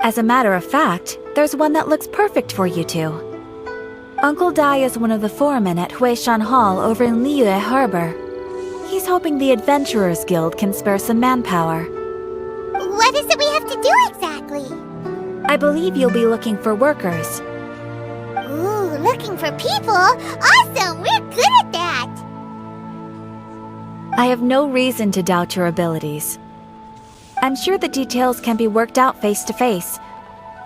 As a matter of fact, there's one that looks perfect for you two. Uncle Dai is one of the foremen at Huishan Hall over in Liyue Harbor. He's hoping the Adventurers Guild can spare some manpower. What is it we have to do exactly? I believe you'll be looking for workers. Ooh, looking for people? Awesome! We're good at that! I have no reason to doubt your abilities. I'm sure the details can be worked out face to face.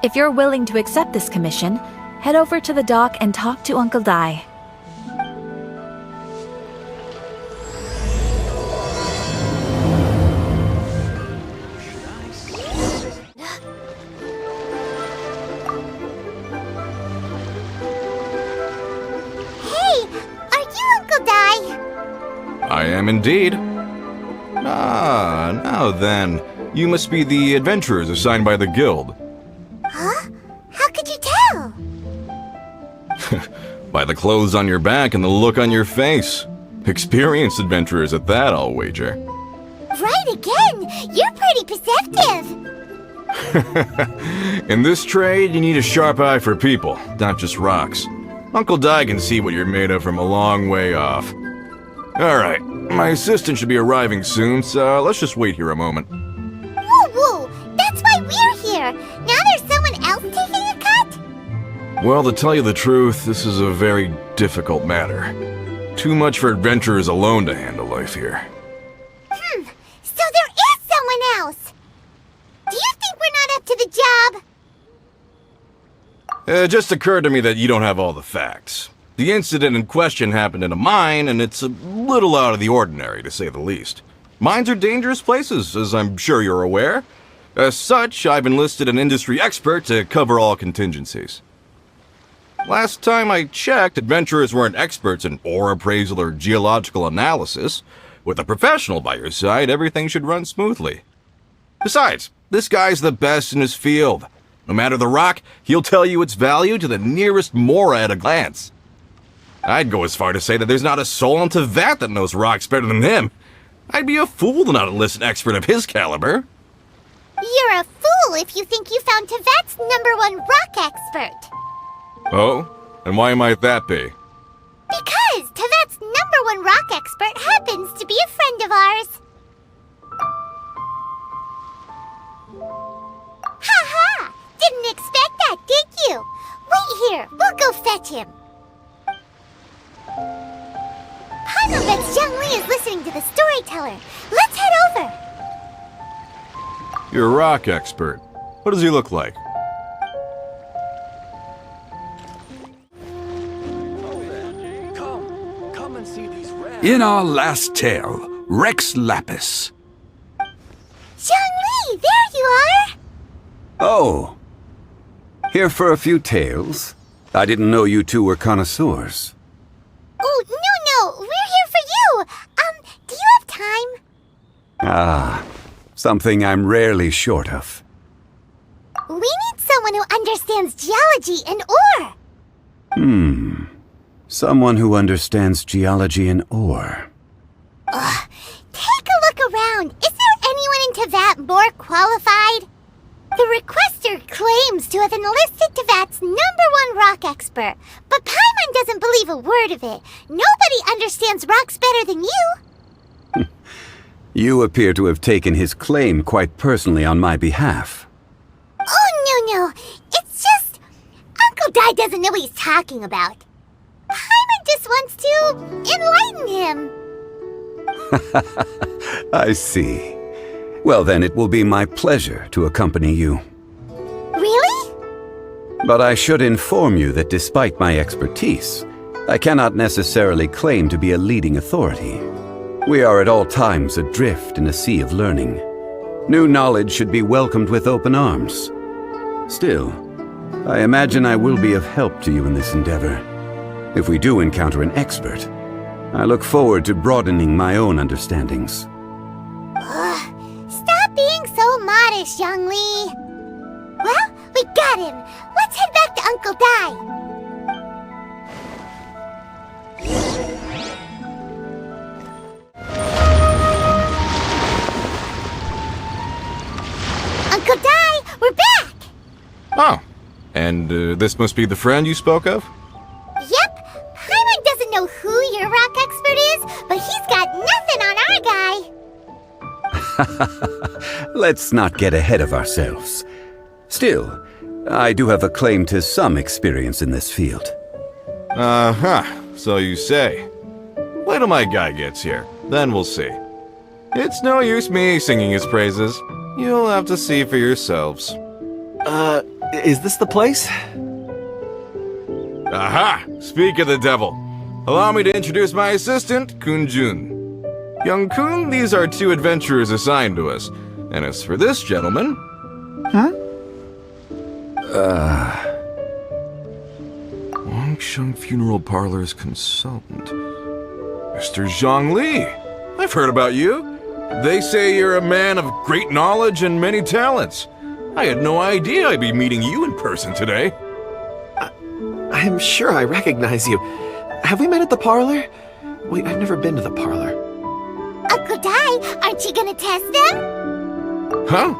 If you're willing to accept this commission, head over to the dock and talk to Uncle Dai. I am indeed. Ah, now then. You must be the adventurers assigned by the guild. Huh? How could you tell? By the clothes on your back and the look on your face. Experienced adventurers at that, I'll wager. Right again! You're pretty perceptive! In this trade, you need a sharp eye for people, not just rocks. Uncle Dai can see what you're made of from a long way off. Alright, my assistant should be arriving soon, so let's just wait here a moment. Woo-woo! That's why we're here! Now there's someone else taking a cut? Well, to tell you the truth, this is a very difficult matter. Too much for adventurers alone to handle life here. So there is someone else! Do you think we're not up to the job? It just occurred to me that you don't have all the facts. The incident in question happened in a mine, and it's a little out of the ordinary, to say the least. Mines are dangerous places, as I'm sure you're aware. As such, I've enlisted an industry expert to cover all contingencies. Last time I checked, adventurers weren't experts in ore appraisal or geological analysis. With a professional by your side, everything should run smoothly. Besides, this guy's the best in his field. No matter the rock, he'll tell you its value to the nearest mora at a glance. I'd go as far to say that there's not a soul on Teyvat that knows rocks better than him. I'd be a fool to not enlist an expert of his caliber. You're a fool if you think you found Teyvat's #1 rock expert. Oh? And why might that be? Because Teyvat's #1 rock expert happens to be a friend of ours. Ha-ha! Didn't expect that, did you? Wait here, we'll go fetch him. Paimon bets Zhongli is listening to the storyteller. Let's head over. You're a rock expert. What does he look like? Come and see these rare... In our last tale, Rex Lapis. Zhongli, there you are! Oh. Here for a few tales? I didn't know you two were connoisseurs. Oh, no, we're here for you. Do you have time? Ah, something I'm rarely short of. We need someone who understands geology and ore. Someone who understands geology and ore. Take a look around. Is there anyone in Teyvat more qualified? The requester claims to have enlisted Teyvat's #1 rock expert, but Paimon doesn't believe a word of it. Nobody understands rocks better than you. You appear to have taken his claim quite personally on my behalf. Oh, no. It's just... Uncle Dai doesn't know what he's talking about. Paimon just wants to enlighten him. I see. Well, then it will be my pleasure to accompany you. Really? But I should inform you that despite my expertise, I cannot necessarily claim to be a leading authority. We are at all times adrift in a sea of learning. New knowledge should be welcomed with open arms. Still, I imagine I will be of help to you in this endeavor. If we do encounter an expert, I look forward to broadening my own understandings. Stop being so modest, Zhongli. Well, we got him. Let's head back to Uncle Dai. Uncle Dai, we're back! Oh, and this must be the friend you spoke of? Yep. Paimon doesn't know who your rock expert is, but he's got nothing on our guy. Let's not get ahead of ourselves. Still, I do have a claim to some experience in this field. Uh-huh, so you say. Wait till my guy gets here, then we'll see. It's no use me singing his praises. You'll have to see for yourselves. Is this the place? Aha! Speak of the devil. Allow me to introduce my assistant, Kun-jun. Young Kun, these are 2 adventurers assigned to us. And as for this gentleman... Wangsheng Funeral Parlor's consultant. Mr. Zhongli. I've heard about you. They say you're a man of great knowledge and many talents. I had no idea I'd be meeting you in person today. I'm sure I recognize you. Have we met at the parlor? Wait, I've never been to the parlor. Uncle Dai, aren't you gonna test them? Huh?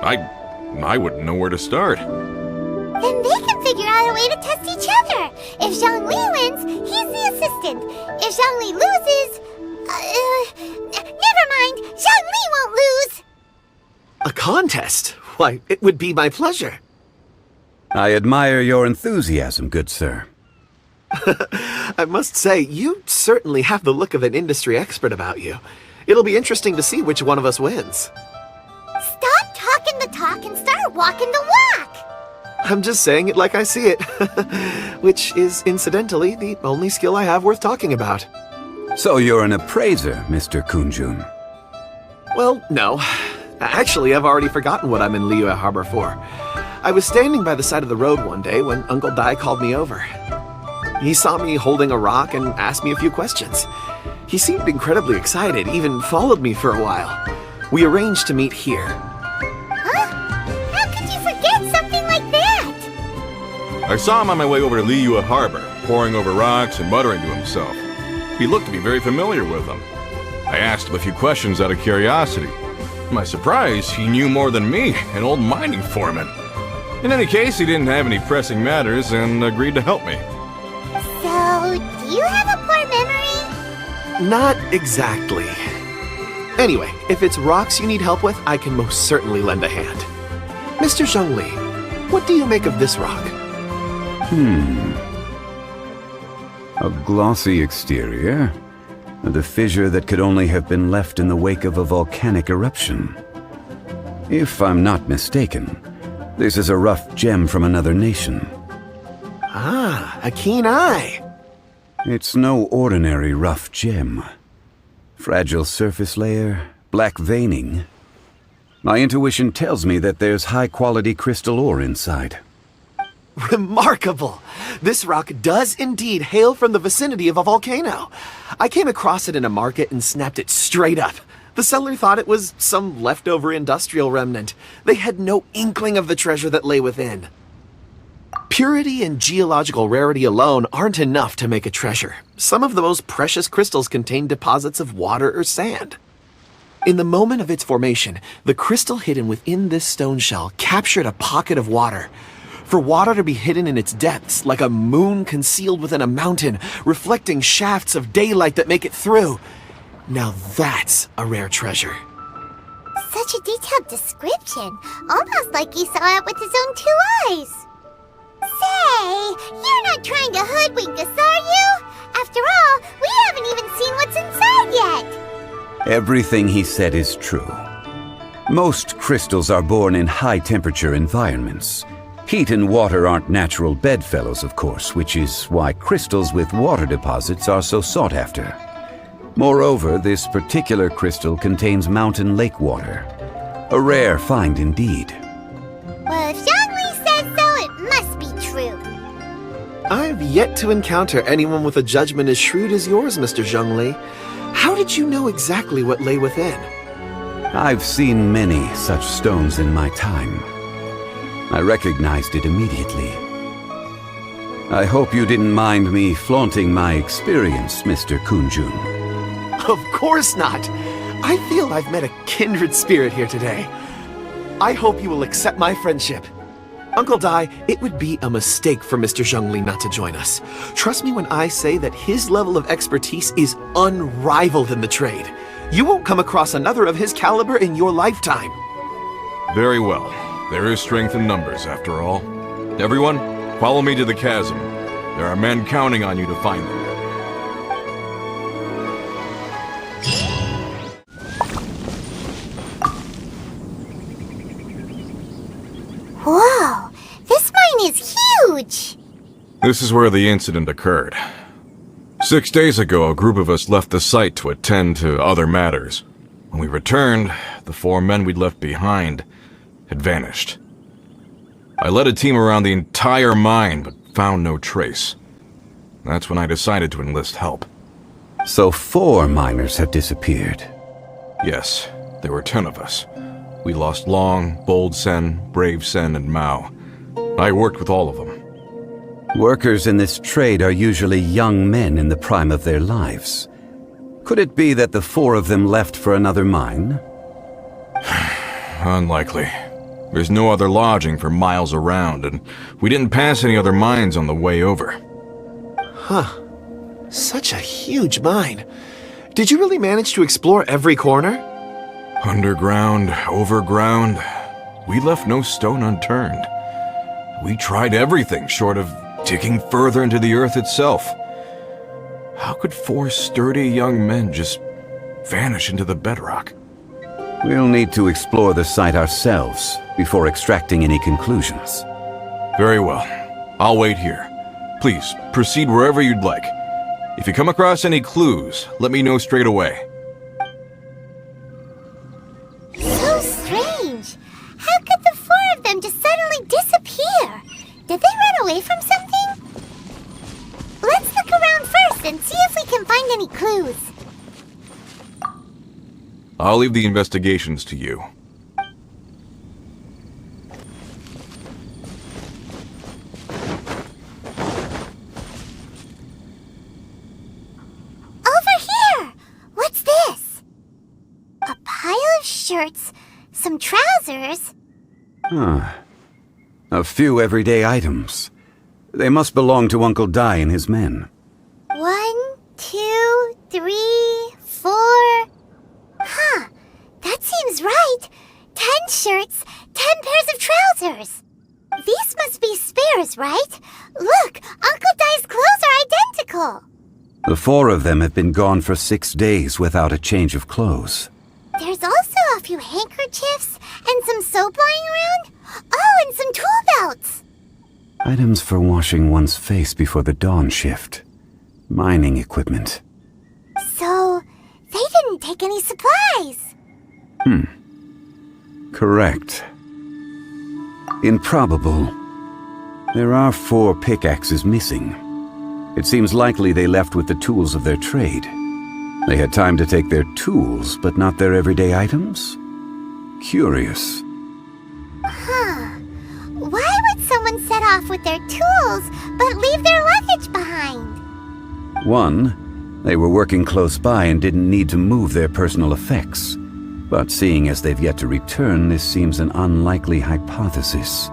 I wouldn't know where to start. Then they can figure out a way to test each other. If Zhongli wins, he's the assistant. If Zhongli loses... never mind. Zhongli won't lose. A contest? Why, it would be my pleasure. I admire your enthusiasm, good sir. I must say, you certainly have the look of an industry expert about you. It'll be interesting to see which one of us wins. Stop talking the talk and start walking the walk. I'm just saying it like I see it. Which is, incidentally, the only skill I have worth talking about. So you're an appraiser, Mr. Kun-jun. Well, no. Actually, I've already forgotten what I'm in Liyue Harbor for. I was standing by the side of the road one day when Uncle Dai called me over. He saw me holding a rock and asked me a few questions. He seemed incredibly excited, even followed me for a while. We arranged to meet here. Huh? How could you forget something like that? I saw him on my way over to Liyue Harbor, poring over rocks and muttering to himself. He looked to be very familiar with them. I asked him a few questions out of curiosity. To my surprise, he knew more than me, an old mining foreman. In any case, he didn't have any pressing matters and agreed to help me. So, do you have a poor memory? Not exactly. Anyway, if it's rocks you need help with, I can most certainly lend a hand. Mr. Zhongli, what do you make of this rock? A glossy exterior, and a fissure that could only have been left in the wake of a volcanic eruption. If I'm not mistaken, this is a rough gem from another nation. Ah, a keen eye. It's no ordinary rough gem. Fragile surface layer, black veining. My intuition tells me that there's high-quality crystal ore inside. Remarkable! This rock does indeed hail from the vicinity of a volcano. I came across it in a market and snapped it straight up. The seller thought it was some leftover industrial remnant. They had no inkling of the treasure that lay within. Purity and geological rarity alone aren't enough to make a treasure. Some of the most precious crystals contain deposits of water or sand. In the moment of its formation, the crystal hidden within this stone shell captured a pocket of water. For water to be hidden in its depths, like a moon concealed within a mountain, reflecting shafts of daylight that make it through. Now that's a rare treasure. Such a detailed description, almost like he saw it with his own 2 eyes. Say, you're not trying to hoodwink us, are you? After all, we haven't even seen what's inside yet. Everything he said is true. Most crystals are born in high-temperature environments. Heat and water aren't natural bedfellows, of course, which is why crystals with water deposits are so sought after. Moreover, this particular crystal contains mountain lake water. A rare find indeed. Well, if Zhongli says so, it must be true. I've yet to encounter anyone with a judgment as shrewd as yours, Mr. Zhongli. How did you know exactly what lay within? I've seen many such stones in my time. I recognized it immediately. I hope you didn't mind me flaunting my experience, Mr. Kun-jun. Of course not! I feel I've met a kindred spirit here today. I hope you will accept my friendship. Uncle Dai, it would be a mistake for Mr. Zhongli not to join us. Trust me when I say that his level of expertise is unrivaled in the trade. You won't come across another of his caliber in your lifetime. Very well. There is strength in numbers, after all. Everyone, follow me to the chasm. There are men counting on you to find them. Whoa, this mine is huge! This is where the incident occurred. 6 days ago, a group of us left the site to attend to other matters. When we returned, the 4 men we'd left behind had vanished. I led a team around the entire mine, but found no trace. That's when I decided to enlist help. So 4 miners have disappeared. Yes, there were 10 of us. We lost Long, Bold Sen, Brave Sen, and Mao. I worked with all of them. Workers in this trade are usually young men in the prime of their lives. Could it be that the 4 of them left for another mine? Unlikely. There's no other lodging for miles around, and we didn't pass any other mines on the way over. Huh. Such a huge mine. Did you really manage to explore every corner? Underground, overground, we left no stone unturned. We tried everything short of digging further into the earth itself. How could 4 sturdy young men just vanish into the bedrock? We'll need to explore the site ourselves before extracting any conclusions. Very well. I'll wait here. Please, proceed wherever you'd like. If you come across any clues, let me know straight away. So strange. How could the 4 of them just suddenly disappear? Did they run away from something? Let's look around first and see if we can find any clues. I'll leave the investigations to you. Over here! What's this? A pile of shirts, some trousers. A few everyday items. They must belong to Uncle Dai and his men. 1, 2, 3, 4. Huh, that seems right. 10 shirts, 10 pairs of trousers. These must be spares, right? Look, Uncle Dai's clothes are identical. The 4 of them have been gone for 6 days without a change of clothes. There's also a few handkerchiefs and some soap lying around. Oh, and some tool belts. Items for washing one's face before the dawn shift. Mining equipment. So, they didn't take any supplies. Correct. Improbable. There are 4 pickaxes missing. It seems likely they left with the tools of their trade. They had time to take their tools, but not their everyday items? Curious. Huh. Why would someone set off with their tools, but leave their luggage behind? 1, they were working close by and didn't need to move their personal effects. But seeing as they've yet to return, this seems an unlikely hypothesis.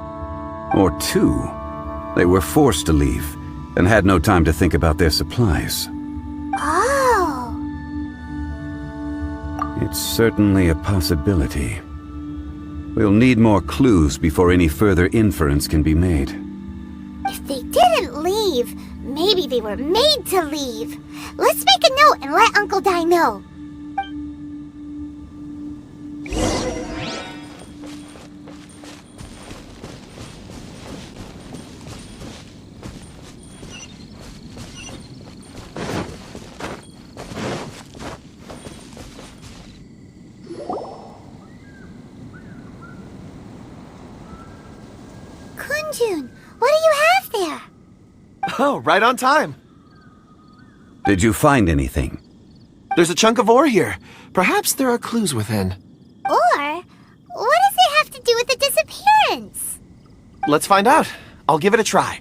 Or 2, they were forced to leave and had no time to think about their supplies. Oh. It's certainly a possibility. We'll need more clues before any further inference can be made. If they didn't leave, maybe they were made to leave. Let's make a note and let Uncle Dai know. Kunjun, what do you have there? Oh, right on time. Did you find anything? There's a chunk of ore here. Perhaps there are clues within. Or, what does it have to do with the disappearance? Let's find out. I'll give it a try.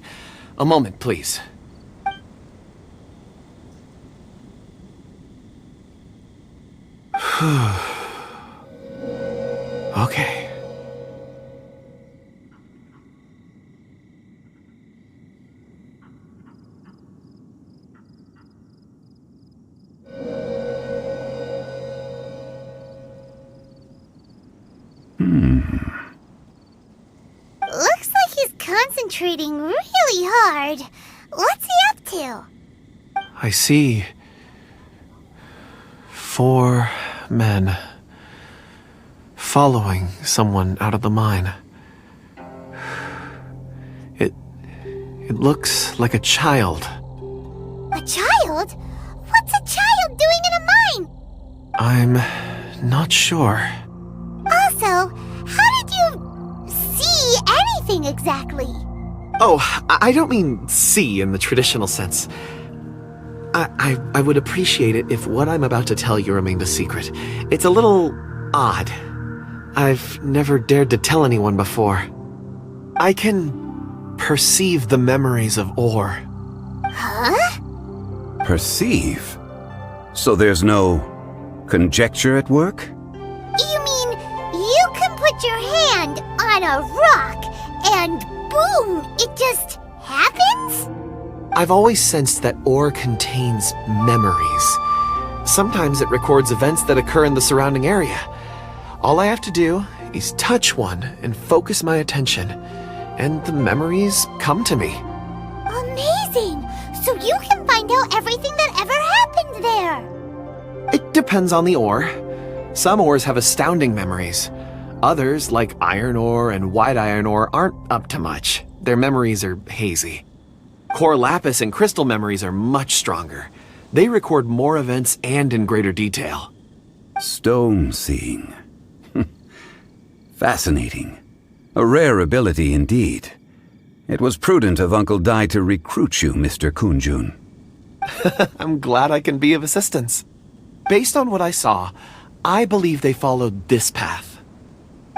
A moment, please. Okay. Looks like he's concentrating really hard. What's he up to? I see 4 men following someone out of the mine. It looks like a child. A child? What's a child doing in a mine? I'm not sure. Also, how did you see anything exactly? Oh, I don't mean see in the traditional sense. I would appreciate it if what I'm about to tell you remained a secret. It's a little odd. I've never dared to tell anyone before. I can perceive the memories of Or. Huh? Perceive? So there's no conjecture at work? You mean you can put your hand on a rock and boom, it just happens? I've always sensed that Or contains memories. Sometimes it records events that occur in the surrounding area. All I have to do is touch one and focus my attention, and the memories come to me. Amazing! So you can find out everything that ever happened there. It depends on the ore. Some ores have astounding memories. Others, like iron ore and white iron ore, aren't up to much. Their memories are hazy. Core lapis and crystal memories are much stronger. They record more events and in greater detail. Stone seeing. Fascinating. A rare ability indeed. It was prudent of Uncle Dai to recruit you, Mr. Kunjun. I'm glad I can be of assistance. Based on what I saw, I believe they followed this path.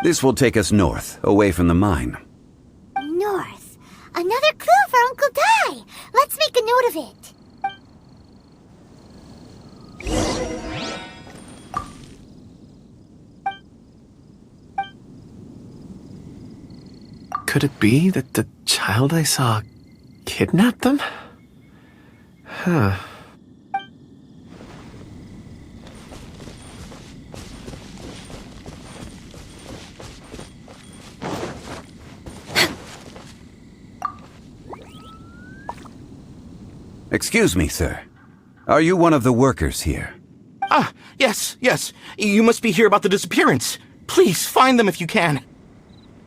This will take us north, away from the mine. North. Another clue for Uncle Dai. Let's make a note of it. Could it be that the child I saw kidnapped them? Huh. Excuse me, sir. Are you one of the workers here? Ah, yes. You must be here about the disappearance. Please, find them if you can.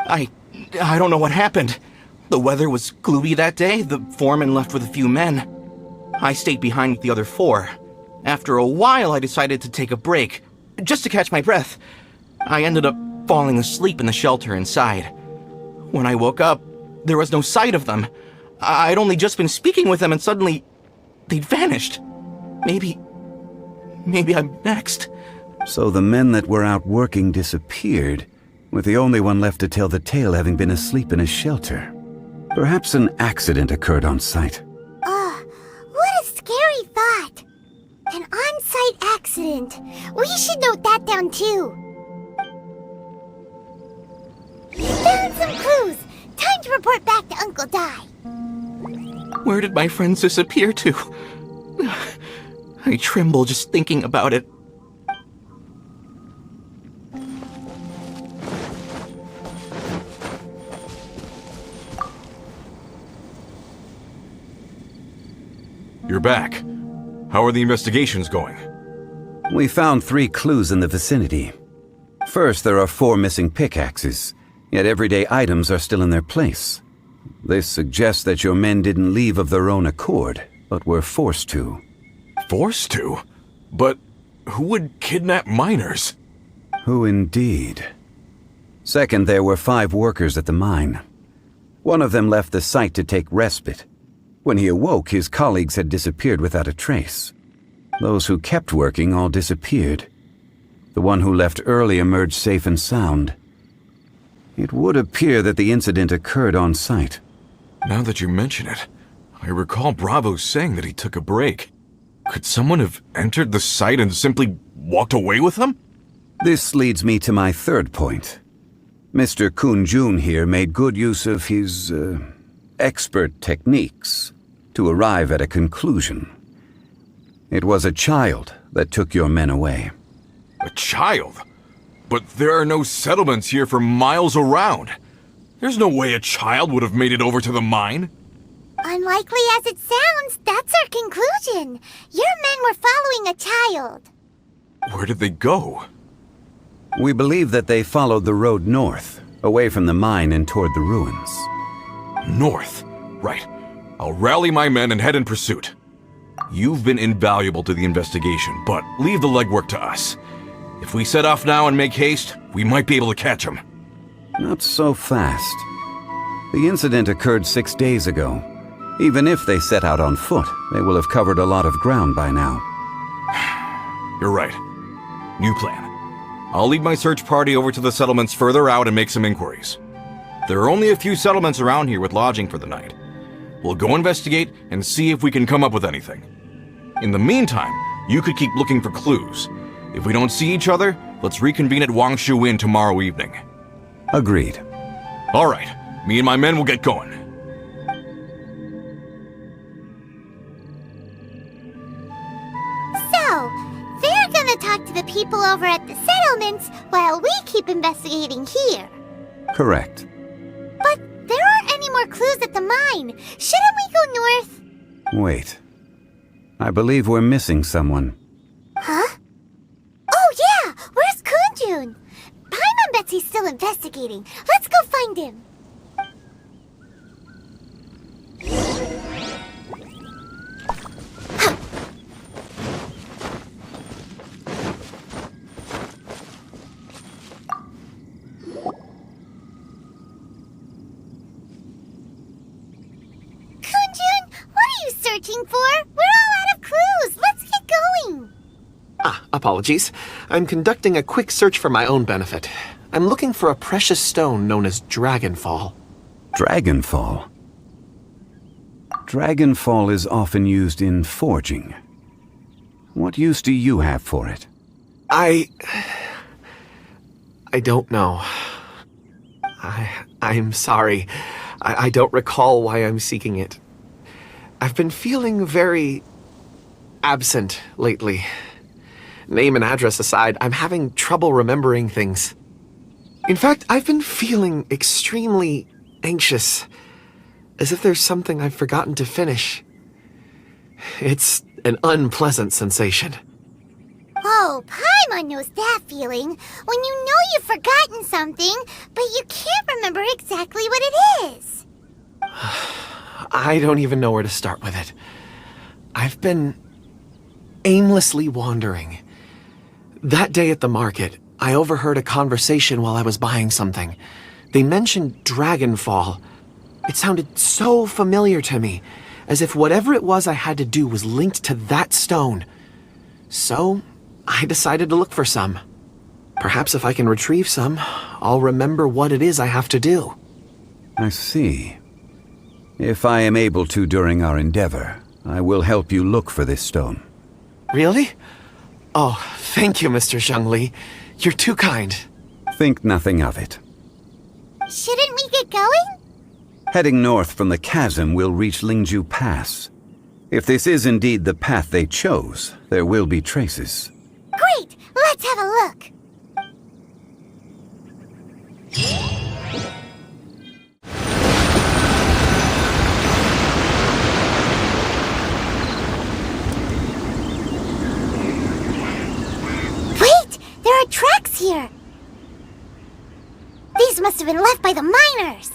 I don't know what happened. The weather was gloomy that day. The foreman left with a few men. I stayed behind with the other 4. After a while, I decided to take a break, just to catch my breath. I ended up falling asleep in the shelter inside. When I woke up, there was no sight of them. I'd only just been speaking with them and suddenly they'd vanished. Maybe I'm next. So the men that were out working disappeared, with the only one left to tell the tale having been asleep in a shelter. Perhaps an accident occurred on site. What a scary thought. An on-site accident. We should note that down too. Found some clues. Time to report back to Uncle Dai. Where did my friends disappear to? I tremble just thinking about it. You're back. How are the investigations going? We found 3 clues in the vicinity. First, there are 4 missing pickaxes, yet everyday items are still in their place. This suggests that your men didn't leave of their own accord, but were forced to. Forced to? But who would kidnap miners? Who indeed? Second, there were 5 workers at the mine. One of them left the site to take respite. When he awoke, his colleagues had disappeared without a trace. Those who kept working all disappeared. The one who left early emerged safe and sound. It would appear that the incident occurred on site. Now that you mention it, I recall Bravo saying that he took a break. Could someone have entered the site and simply walked away with them? This leads me to my third point. Mr. Kunjun here made good use of his, expert techniques to arrive at a conclusion. It was a child that took your men away. A child? But there are no settlements here for miles around. There's no way a child would have made it over to the mine. Unlikely as it sounds, that's our conclusion. Your men were following a child. Where did they go? We believe that they followed the road north, away from the mine and toward the ruins. North. Right. I'll rally my men and head in pursuit. You've been invaluable to the investigation, but leave the legwork to us. If we set off now and make haste, we might be able to catch them. Not so fast. The incident occurred 6 days ago. Even if they set out on foot, they will have covered a lot of ground by now. You're right. New plan. I'll lead my search party over to the settlements further out and make some inquiries. There are only a few settlements around here with lodging for the night. We'll go investigate and see if we can come up with anything. In the meantime, you could keep looking for clues. If we don't see each other, let's reconvene at Wangshu Inn tomorrow evening. Agreed. All right. Me and my men will get going. So, they're gonna talk to the people over at the settlements while we keep investigating here. Correct. But there aren't any more clues at the mine. Shouldn't we go north? Wait. I believe we're missing someone. Huh? Oh yeah! Where's Kunjun? Paimon bets he's still investigating. Let's go find him. Searching for? We're all out of clues. Let's get going. Apologies. I'm conducting a quick search for my own benefit. I'm looking for a precious stone known as Dragonfall. Dragonfall? Dragonfall is often used in forging. What use do you have for it? I don't know. I'm sorry. I don't recall why I'm seeking it. I've been feeling very absent lately. Name and address aside, I'm having trouble remembering things. In fact, I've been feeling extremely anxious, as if there's something I've forgotten to finish. It's an unpleasant sensation. Oh, Paimon knows that feeling. When you know you've forgotten something, but you can't remember exactly what it is. I don't even know where to start with it. I've been aimlessly wandering. That day at the market, I overheard a conversation while I was buying something. They mentioned Dragonfall. It sounded so familiar to me, as if whatever it was I had to do was linked to that stone. So, I decided to look for some. Perhaps if I can retrieve some, I'll remember what it is I have to do. I see. If I am able to during our endeavor, I will help you look for this stone. Really? Oh, thank you, Mr. Zhongli. You're too kind. Think nothing of it. Shouldn't we get going? Heading north from the chasm, we'll reach Lingju Pass. If this is indeed the path they chose, there will be traces. Great! Let's have a look! Wait! There are tracks here! These must have been left by the miners!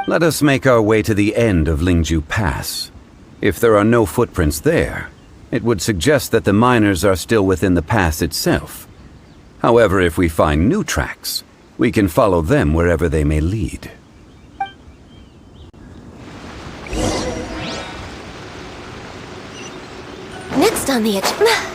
Let us make our way to the end of Lingju Pass. If there are no footprints there, it would suggest that the miners are still within the pass itself. However, if we find new tracks, we can follow them wherever they may lead. Next on the agenda.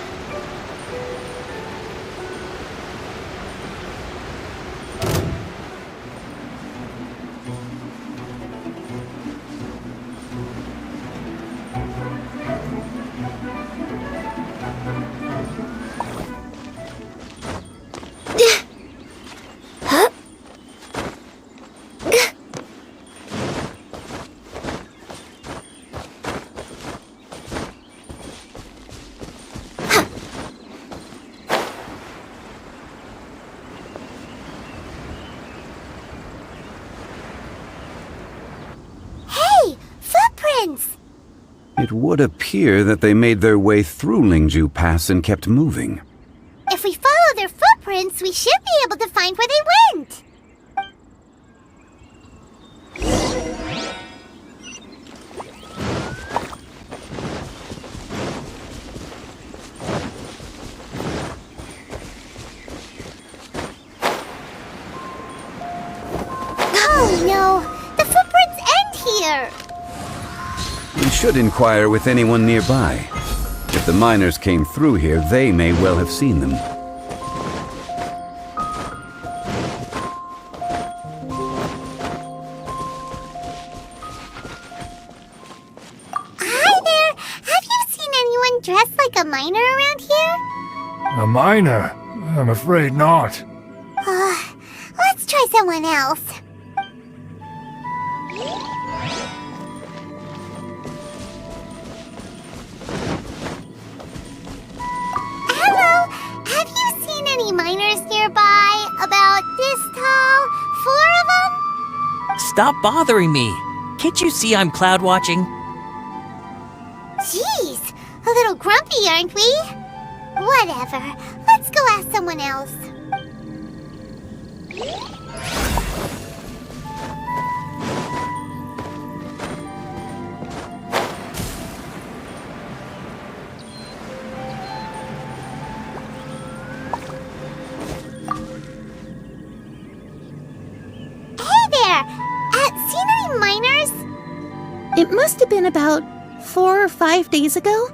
It would appear that they made their way through Lingju Pass and kept moving. If we follow their footprints, we should be able to find where they went. Oh no! The footprints end here! We should inquire with anyone nearby. If the miners came through here, they may well have seen them. Hi there! Have you seen anyone dressed like a miner around here? A miner? I'm afraid not. Let's try someone else. Hello! Have you seen any miners nearby? About this tall? 4 of them? Stop bothering me. Can't you see I'm cloud watching? Jeez, a little grumpy, aren't we? Whatever. Let's go ask someone else. Hey there! Seen any miners? It must have been about 4 or 5 days ago.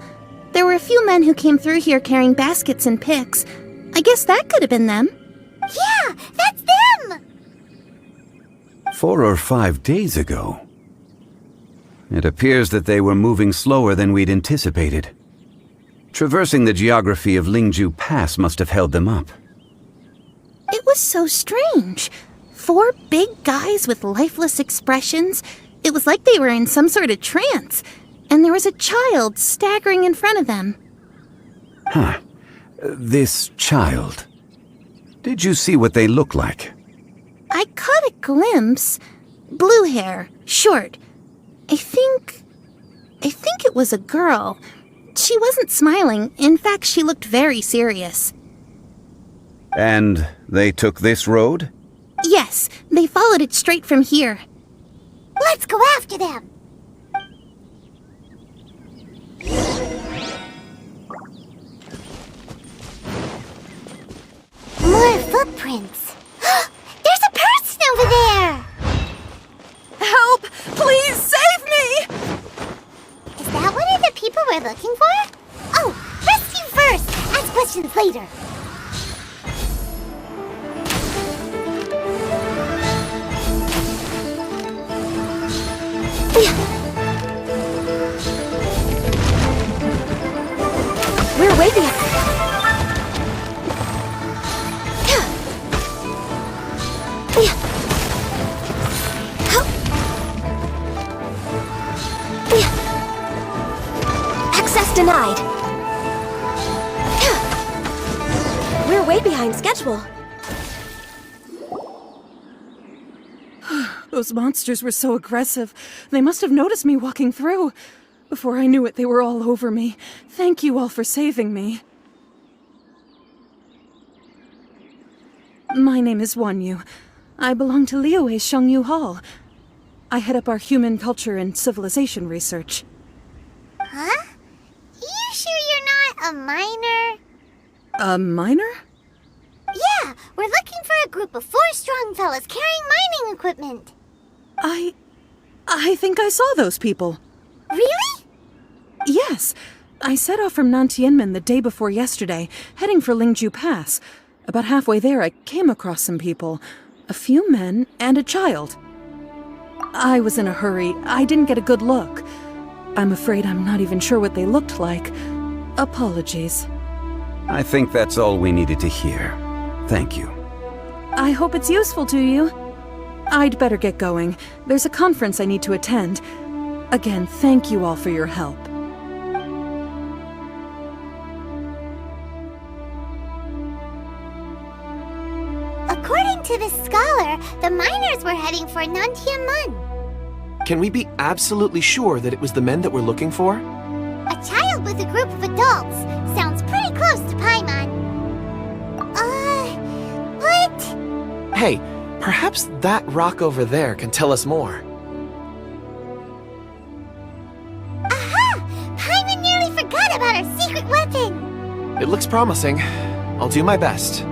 There were a few men who came through here carrying baskets and picks. I guess that could have been them. Yeah, that's them! 4 or 5 days ago. It appears that they were moving slower than we'd anticipated. Traversing the geography of Lingju Pass must have held them up. It was so strange. 4 big guys with lifeless expressions. It was like they were in some sort of trance. And there was a child staggering in front of them. Huh. This child. Did you see what they look like? I caught a glimpse. Blue hair, short. I think it was a girl. She wasn't smiling. In fact, she looked very serious. And they took this road? Yes, they followed it straight from here. Let's go after them! More footprints. There's a person over there! Help! Please save me! Is that one of the people we're looking for? Oh, rescue first! Ask questions later. We're way behind. Access denied. We're way behind schedule. Those monsters were so aggressive. They must have noticed me walking through. Before I knew it, they were all over me. Thank you all for saving me. My name is Wanyu. I belong to Liyue Shengyu Hall. I head up our human culture and civilization research. Huh? You sure you're not a miner? A miner? Yeah, we're looking for a group of 4 strong fellas carrying mining equipment. I think I saw those people. Really? Yes. I set off from Nantianmen the day before yesterday, heading for Lingju Pass. About halfway there, I came across some people. A few men and a child. I was in a hurry. I didn't get a good look. I'm afraid I'm not even sure what they looked like. Apologies. I think that's all we needed to hear. Thank you. I hope it's useful to you. I'd better get going. There's a conference I need to attend. Again, thank you all for your help. According to this scholar, the miners were heading for Nantianmen. Can we be absolutely sure that it was the men that we're looking for? A child with a group of adults sounds pretty close to Paimon. What? Hey, perhaps that rock over there can tell us more. Aha! Paimon nearly forgot about our secret weapon! It looks promising. I'll do my best.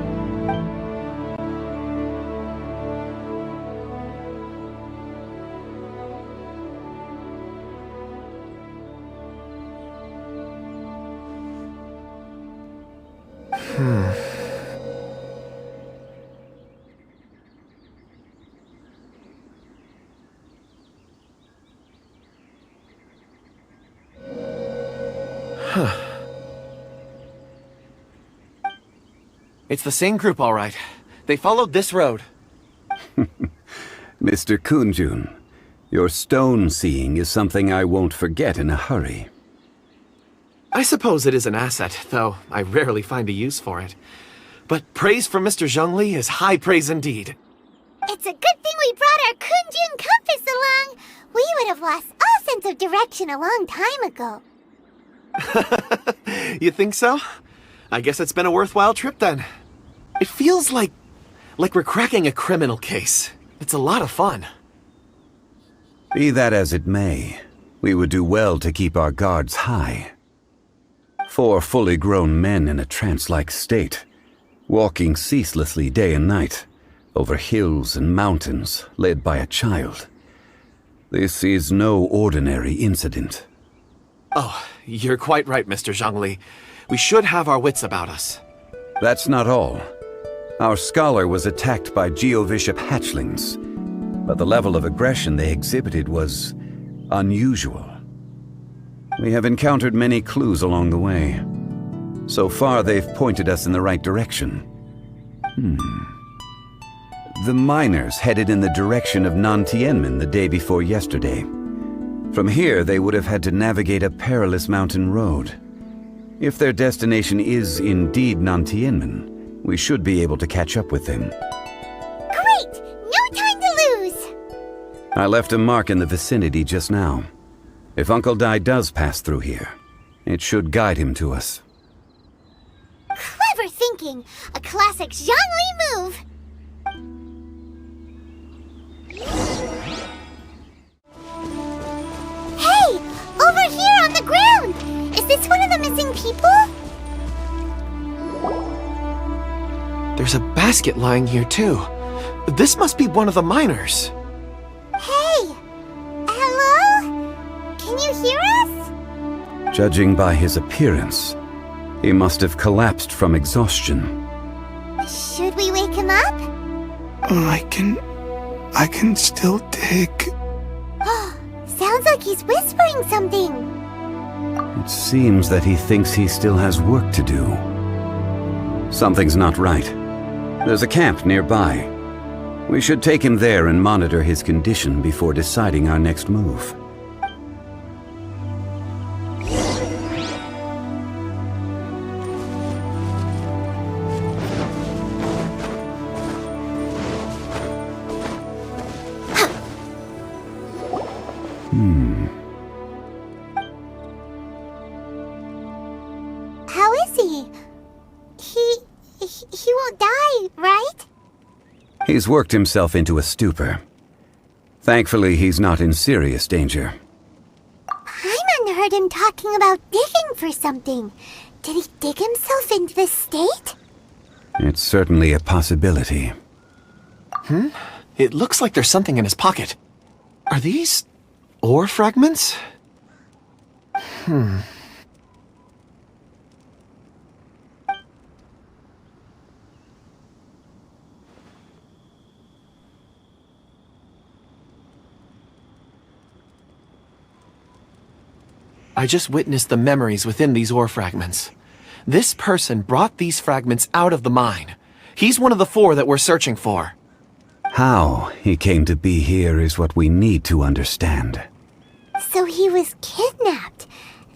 It's the same group, all right. They followed this road. Mr. Kunjun, your stone seeing is something I won't forget in a hurry. I suppose it is an asset, though I rarely find a use for it. But praise from Mr. Zhongli is high praise indeed. It's a good thing we brought our Kunjun compass along. We would have lost all sense of direction a long time ago. You think so? I guess it's been a worthwhile trip then. It feels like we're cracking a criminal case. It's a lot of fun. Be that as it may, we would do well to keep our guards high. 4 fully grown men in a trance-like state, walking ceaselessly day and night, over hills and mountains, led by a child. This is no ordinary incident. Oh, you're quite right, Mr. Zhongli. We should have our wits about us. That's not all. Our scholar was attacked by Geovishap hatchlings, but the level of aggression they exhibited was unusual. We have encountered many clues along the way. So far, they've pointed us in the right direction. The miners headed in the direction of Nantianmen the day before yesterday. From here, they would have had to navigate a perilous mountain road. If their destination is indeed Nantianmen, we should be able to catch up with them. Great! No time to lose! I left a mark in the vicinity just now. If Uncle Dai does pass through here, it should guide him to us. Clever thinking! A classic Zhongli move! Hey! Over here on the ground! Is this one of the missing people? There's a basket lying here, too. This must be one of the miners. Hey! Hello? Can you hear us? Judging by his appearance, he must have collapsed from exhaustion. Should we wake him up? I can still dig. Sounds like he's whispering something. It seems that he thinks he still has work to do. Something's not right. There's a camp nearby. We should take him there and monitor his condition before deciding our next move. How is he? He won't die, right? He's worked himself into a stupor. Thankfully, he's not in serious danger. Paimon heard him talking about digging for something. Did he dig himself into this state? It's certainly a possibility. It looks like there's something in his pocket. Are these ore fragments? I just witnessed the memories within these ore fragments. This person brought these fragments out of the mine. He's one of the 4 that we're searching for. How he came to be here is what we need to understand. So he was kidnapped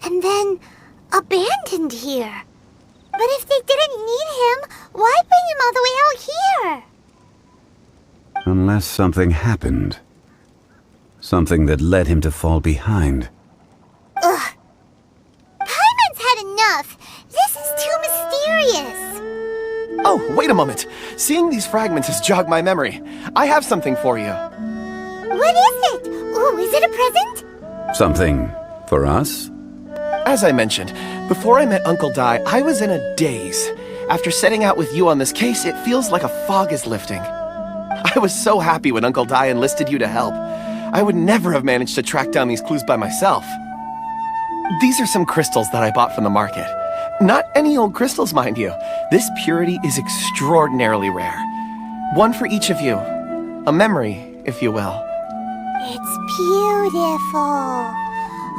and then abandoned here. But if they didn't need him, why bring him all the way out here? Unless something happened. Something that led him to fall behind. Ugh. Oh, wait a moment. Seeing these fragments has jogged my memory. I have something for you. What is it? Ooh, is it a present? Something for us? As I mentioned, before I met Uncle Dai, I was in a daze. After setting out with you on this case, it feels like a fog is lifting. I was so happy when Uncle Dai enlisted you to help. I would never have managed to track down these clues by myself. These are some crystals that I bought from the market. Not any old crystals, mind you. This purity is extraordinarily rare. One for each of you. A memory, if you will. It's beautiful.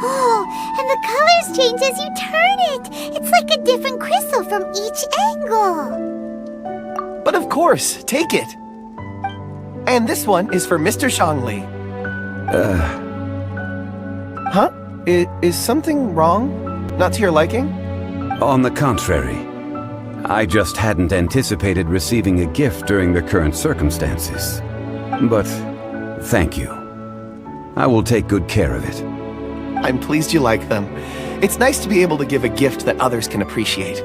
Oh, and the colors change as you turn it. It's like a different crystal from each angle. But of course, take it. And this one is for Mr. Zhongli. Huh? Is something wrong? Not to your liking? On the contrary. I just hadn't anticipated receiving a gift during the current circumstances. But thank you. I will take good care of it. I'm pleased you like them. It's nice to be able to give a gift that others can appreciate.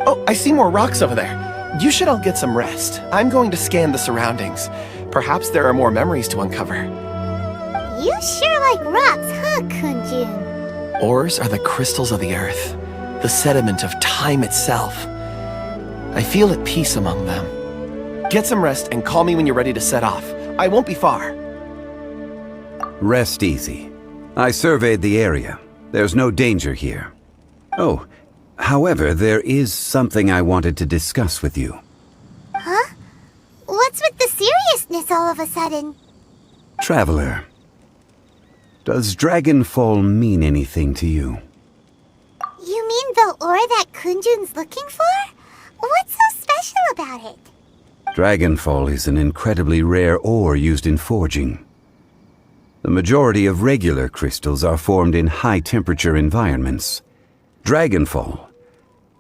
Oh, I see more rocks over there. You should all get some rest. I'm going to scan the surroundings. Perhaps there are more memories to uncover. You sure like rocks, huh, Kunjun? Ores are the crystals of the earth, the sediment of time itself. I feel at peace among them. Get some rest and call me when you're ready to set off. I won't be far. Rest easy. I surveyed the area. There's no danger here. Oh, however, there is something I wanted to discuss with you. Huh? What's with the seriousness all of a sudden? Traveler, does Dragonfall mean anything to you? You mean the ore that Kunjun's looking for? What's so special about it? Dragonfall is an incredibly rare ore used in forging. The majority of regular crystals are formed in high-temperature environments. Dragonfall,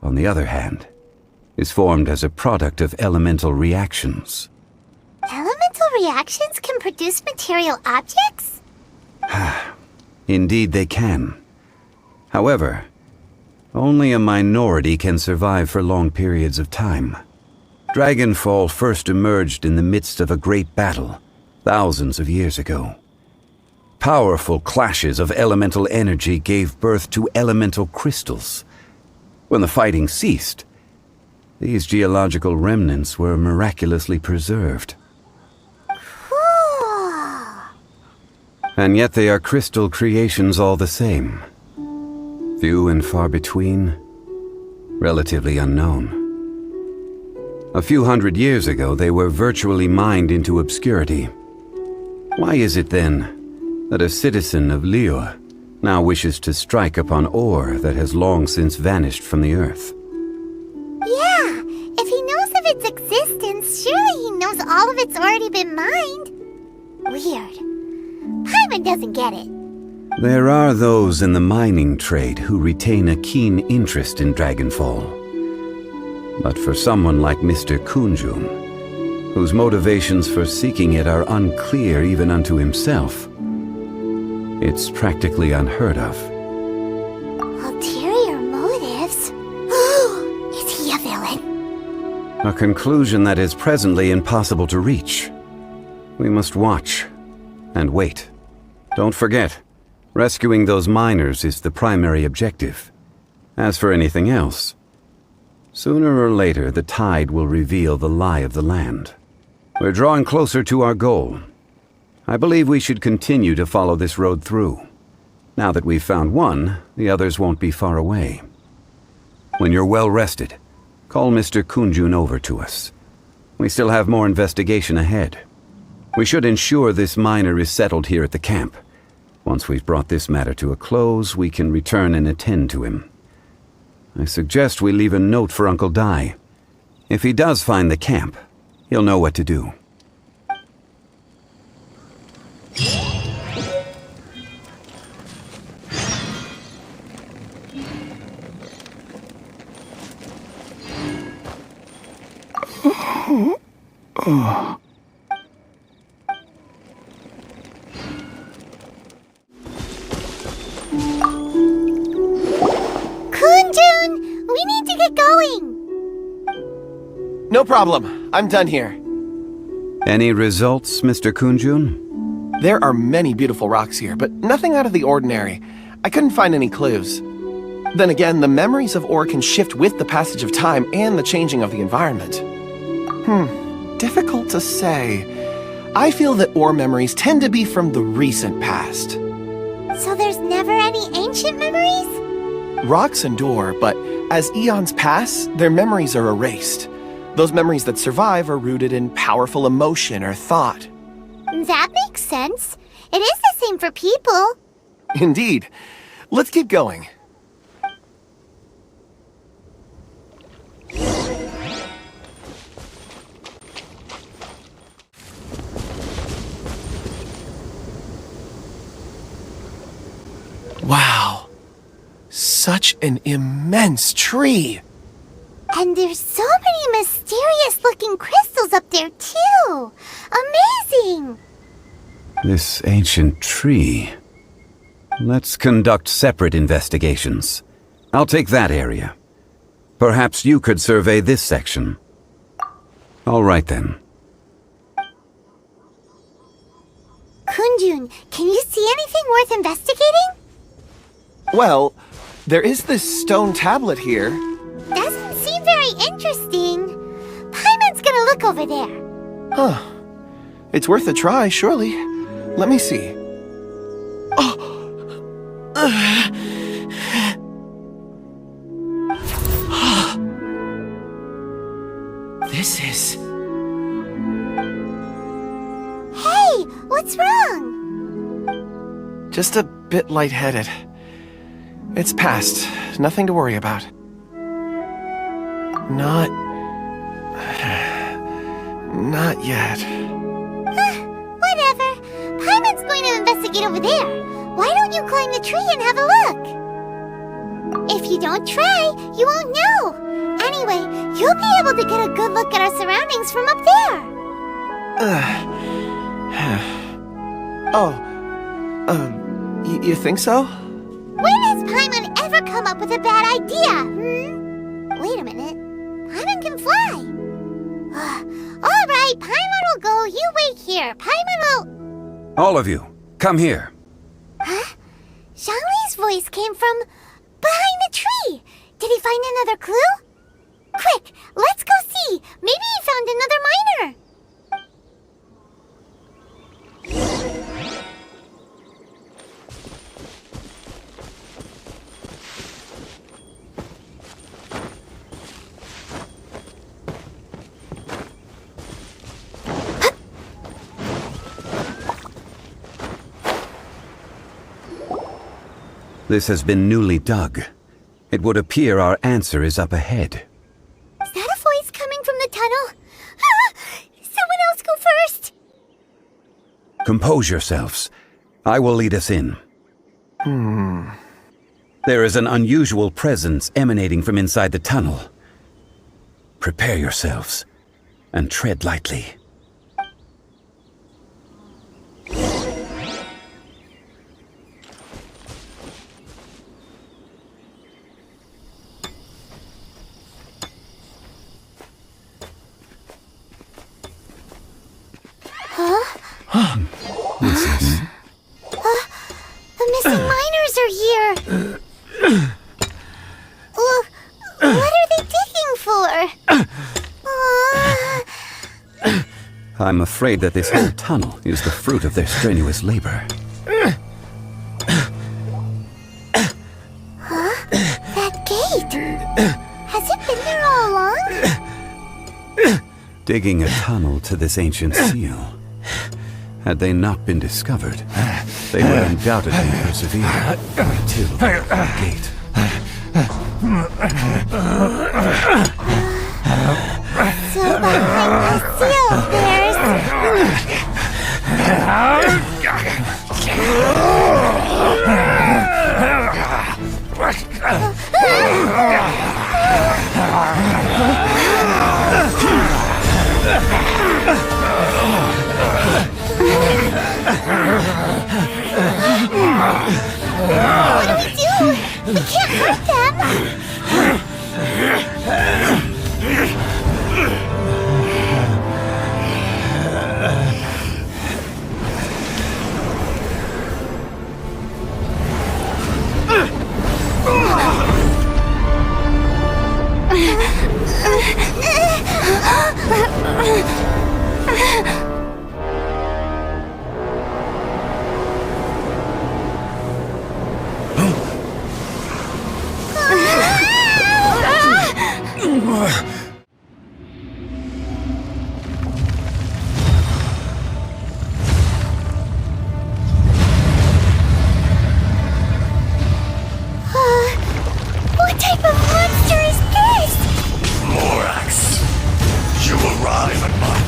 on the other hand, is formed as a product of elemental reactions. Elemental reactions can produce material objects? Indeed they can. However, only a minority can survive for long periods of time. Dragonfall first emerged in the midst of a great battle, thousands of years ago. Powerful clashes of elemental energy gave birth to elemental crystals. When the fighting ceased, these geological remnants were miraculously preserved. Cool. And yet they are crystal creations all the same. Few and far between, relatively unknown. A few hundred years ago, they were virtually mined into obscurity. Why is it then that a citizen of Liyue now wishes to strike upon ore that has long since vanished from the earth? Yeah, if he knows of its existence, surely he knows all of it's already been mined. Weird. Paimon doesn't get it. There are those in the mining trade who retain a keen interest in Dragonfall. But for someone like Mr. Kunjun, whose motivations for seeking it are unclear even unto himself, it's practically unheard of. Ulterior motives? Is he a villain? A conclusion that is presently impossible to reach. We must watch and wait. Don't forget, rescuing those miners is the primary objective. As for anything else, sooner or later the tide will reveal the lie of the land. We're drawing closer to our goal. I believe we should continue to follow this road through. Now that we've found one, the others won't be far away. When you're well rested, call Mr. Kunjun over to us. We still have more investigation ahead. We should ensure this miner is settled here at the camp. Once we've brought this matter to a close, we can return and attend to him. I suggest we leave a note for Uncle Dai. If he does find the camp, he'll know what to do. Kunjun, we need to get going. No problem. I'm done here. Any results, Mr. Kunjun? There are many beautiful rocks here, but nothing out of the ordinary. I couldn't find any clues. Then again, the memories of ore can shift with the passage of time and the changing of the environment. Difficult to say. I feel that ore memories tend to be from the recent past. So there's never any ancient memories? Rocks endure, but as eons pass, their memories are erased. Those memories that survive are rooted in powerful emotion or thought. That makes sense. It is the same for people. Indeed. Let's keep going. Wow. Such an immense tree. And there's so many mysterious-looking crystals up there, too. Amazing! This ancient tree. Let's conduct separate investigations. I'll take that area. Perhaps you could survey this section. All right, then. Kunjun, can you see anything worth investigating? Well, there is this stone tablet here. Doesn't seem very interesting. Paimon's gonna look over there. Huh. It's worth a try, surely. Let me see. Oh! This is... Hey, what's wrong? just a bit lightheaded. It's past. Nothing to worry about. Not yet. Whatever. Paimon's going to investigate over there. Why don't you climb the tree and have a look? If you don't try, you won't know. Anyway, you'll be able to get a good look at our surroundings from up there. You think so? When has Paimon ever come up with a bad idea, Wait a minute. Paimon can fly. All right, Paimon will go. You wait here. Paimon will... All of you, come here. Huh? Zhongli's voice came from behind the tree. Did he find another clue? Quick, let's go see. Maybe he found another miner. This has been newly dug. It would appear our answer is up ahead. Is that a voice coming from the tunnel? Someone else go first! Compose yourselves. I will lead us in. There is an unusual presence emanating from inside the tunnel. Prepare yourselves, and tread lightly. The missing miners are here! What are they digging for? I'm afraid that this whole tunnel is the fruit of their strenuous labor. That gate! Has it been there all along? Digging a tunnel to this ancient seal. Had they not been discovered, they would undoubtedly persevere until the gate. So behind the seal, What do we do? We can't hurt them!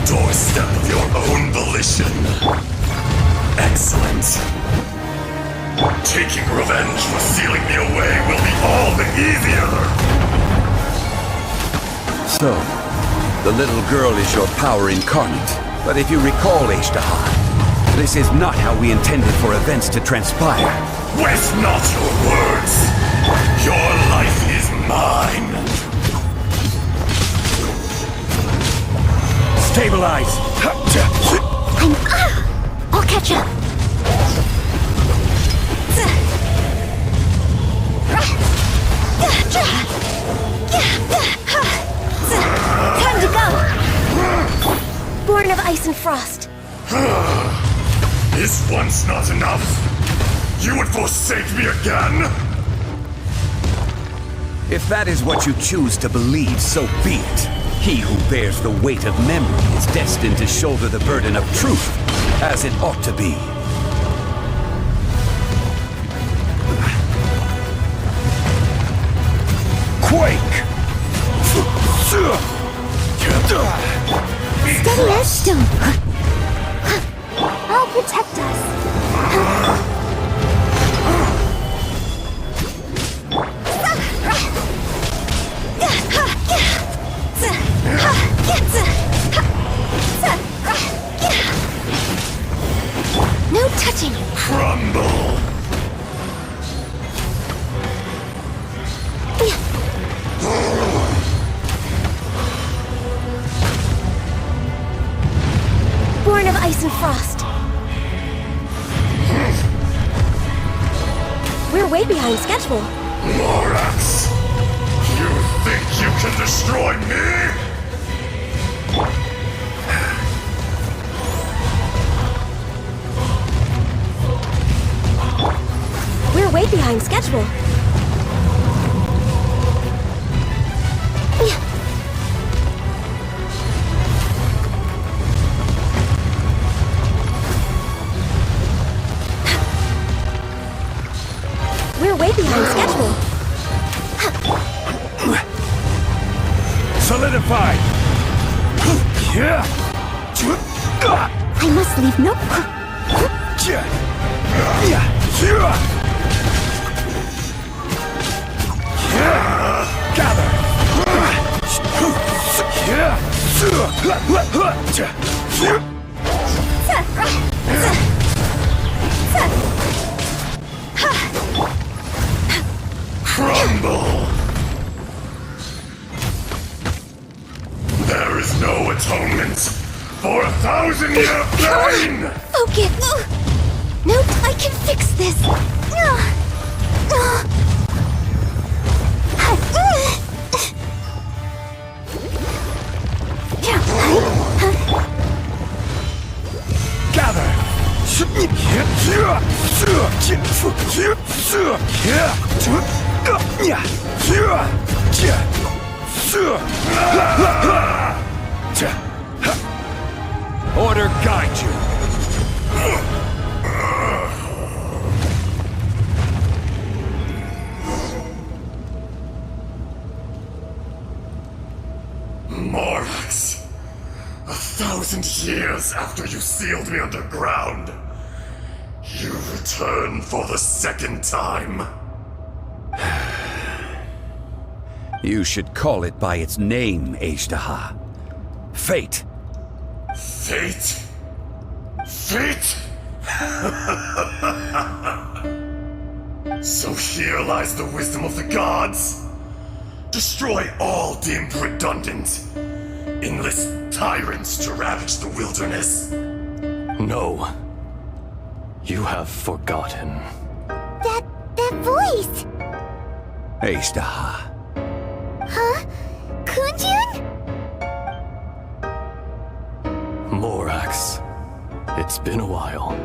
doorstep of your own volition. Excellent. Taking revenge for sealing me away will be all the easier. So, the little girl is your power incarnate. But if you recall, Azhdaha, this is not how we intended for events to transpire. Waste not your words. Your life is mine. Stabilize! I'll catch up. Time to go. Born of ice and frost. Is once not enough? You would forsake me again? If that is what you choose to believe, so be it. He who bears the weight of memory is destined to shoulder the burden of truth, as it ought to be. Quake! Steady as stone. I'll protect us. No touching. Crumble! Born of ice and frost. We're way behind schedule. Morax! You think you can destroy me? We're way behind schedule. We're way behind schedule. Solidified! I must leave no... Crumble! There is no atonement for 1,000-year pain! Focus! No, I can fix this! Gather! Order guide you. Morax, 1,000 years after you sealed me underground, you return for the second time. You should call it by its name, Azhdaha. Fate. Fate? Fate? So here lies the wisdom of the gods. Destroy all deemed redundant. Enlist tyrants to ravage the wilderness. No. You have forgotten. That voice! Azhdaha. Huh? Kunjun? Morax. It's been a while.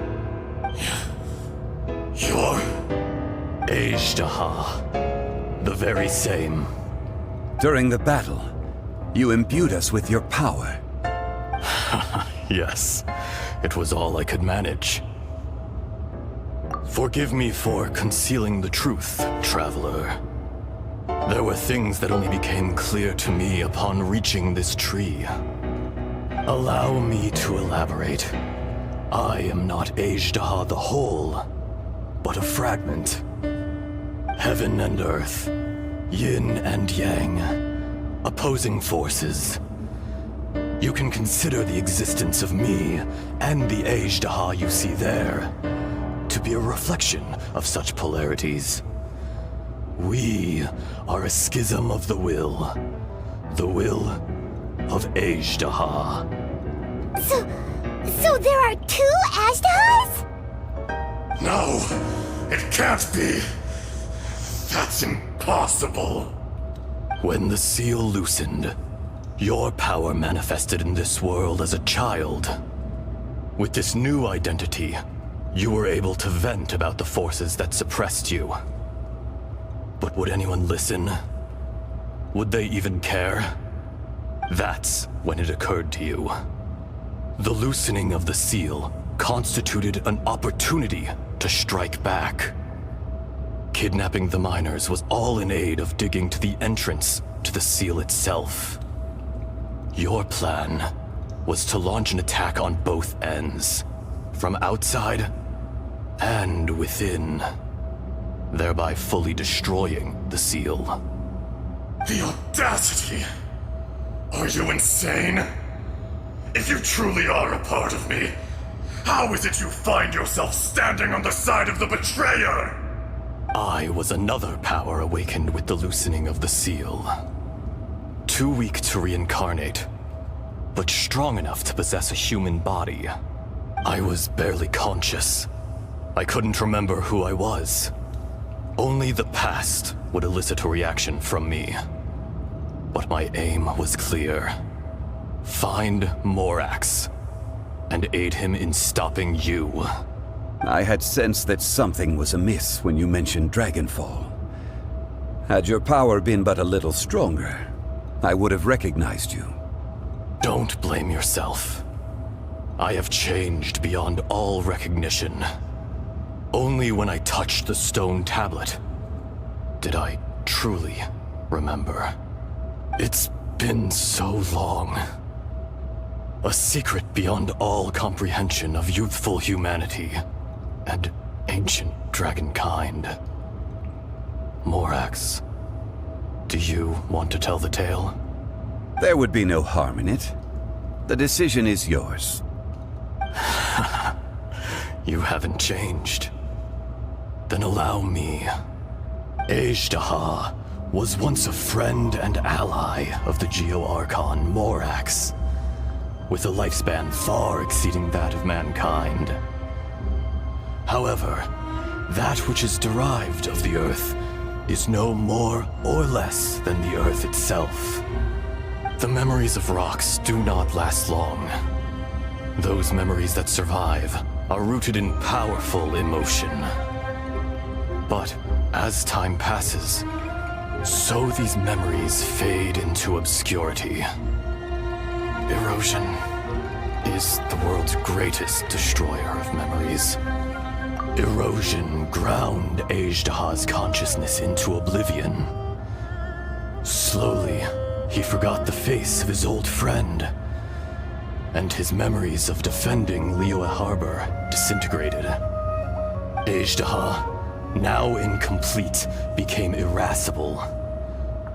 You're... Azhdaha. The very same. During the battle, you imbued us with your power. Yes. It was all I could manage. Forgive me for concealing the truth, traveler. There were things that only became clear to me upon reaching this tree. Allow me to elaborate. I am not Azhdaha the whole, but a fragment. Heaven and earth, yin and yang, opposing forces. You can consider the existence of me and the Azhdaha you see there to be a reflection of such polarities. We are a schism of the will of Azhdaha. So there are two Azhdahas? No, it can't be. That's impossible. When the seal loosened, your power manifested in this world as a child. With this new identity, you were able to vent about the forces that suppressed you. But would anyone listen? Would they even care? That's when it occurred to you. The loosening of the seal constituted an opportunity to strike back. Kidnapping the miners was all in aid of digging to the entrance to the seal itself. Your plan was to launch an attack on both ends, from outside and within, thereby fully destroying the seal. The audacity! Are you insane? If you truly are a part of me, how is it you find yourself standing on the side of the betrayer? I was another power awakened with the loosening of the seal. Too weak to reincarnate, but strong enough to possess a human body. I was barely conscious. I couldn't remember who I was. Only the past would elicit a reaction from me. But my aim was clear. Find Morax and aid him in stopping you. I had sensed that something was amiss when you mentioned Dragonfall. Had your power been but a little stronger, I would have recognized you. Don't blame yourself. I have changed beyond all recognition. Only when I touched the stone tablet did I truly remember. It's been so long. A secret beyond all comprehension of youthful humanity and ancient dragonkind. Morax, do you want to tell the tale? There would be no harm in it. The decision is yours. You haven't changed. Then allow me. Azhdaha was once a friend and ally of the Geo-Archon Morax, with a lifespan far exceeding that of mankind. However, that which is derived of the Earth is no more or less than the Earth itself. The memories of rocks do not last long. Those memories that survive are rooted in powerful emotion. But as time passes, so these memories fade into obscurity. Erosion is the world's greatest destroyer of memories. Erosion ground Azhdaha's consciousness into oblivion. Slowly, he forgot the face of his old friend, and his memories of defending Liyue Harbor disintegrated. Azhdaha, now incomplete, became irascible,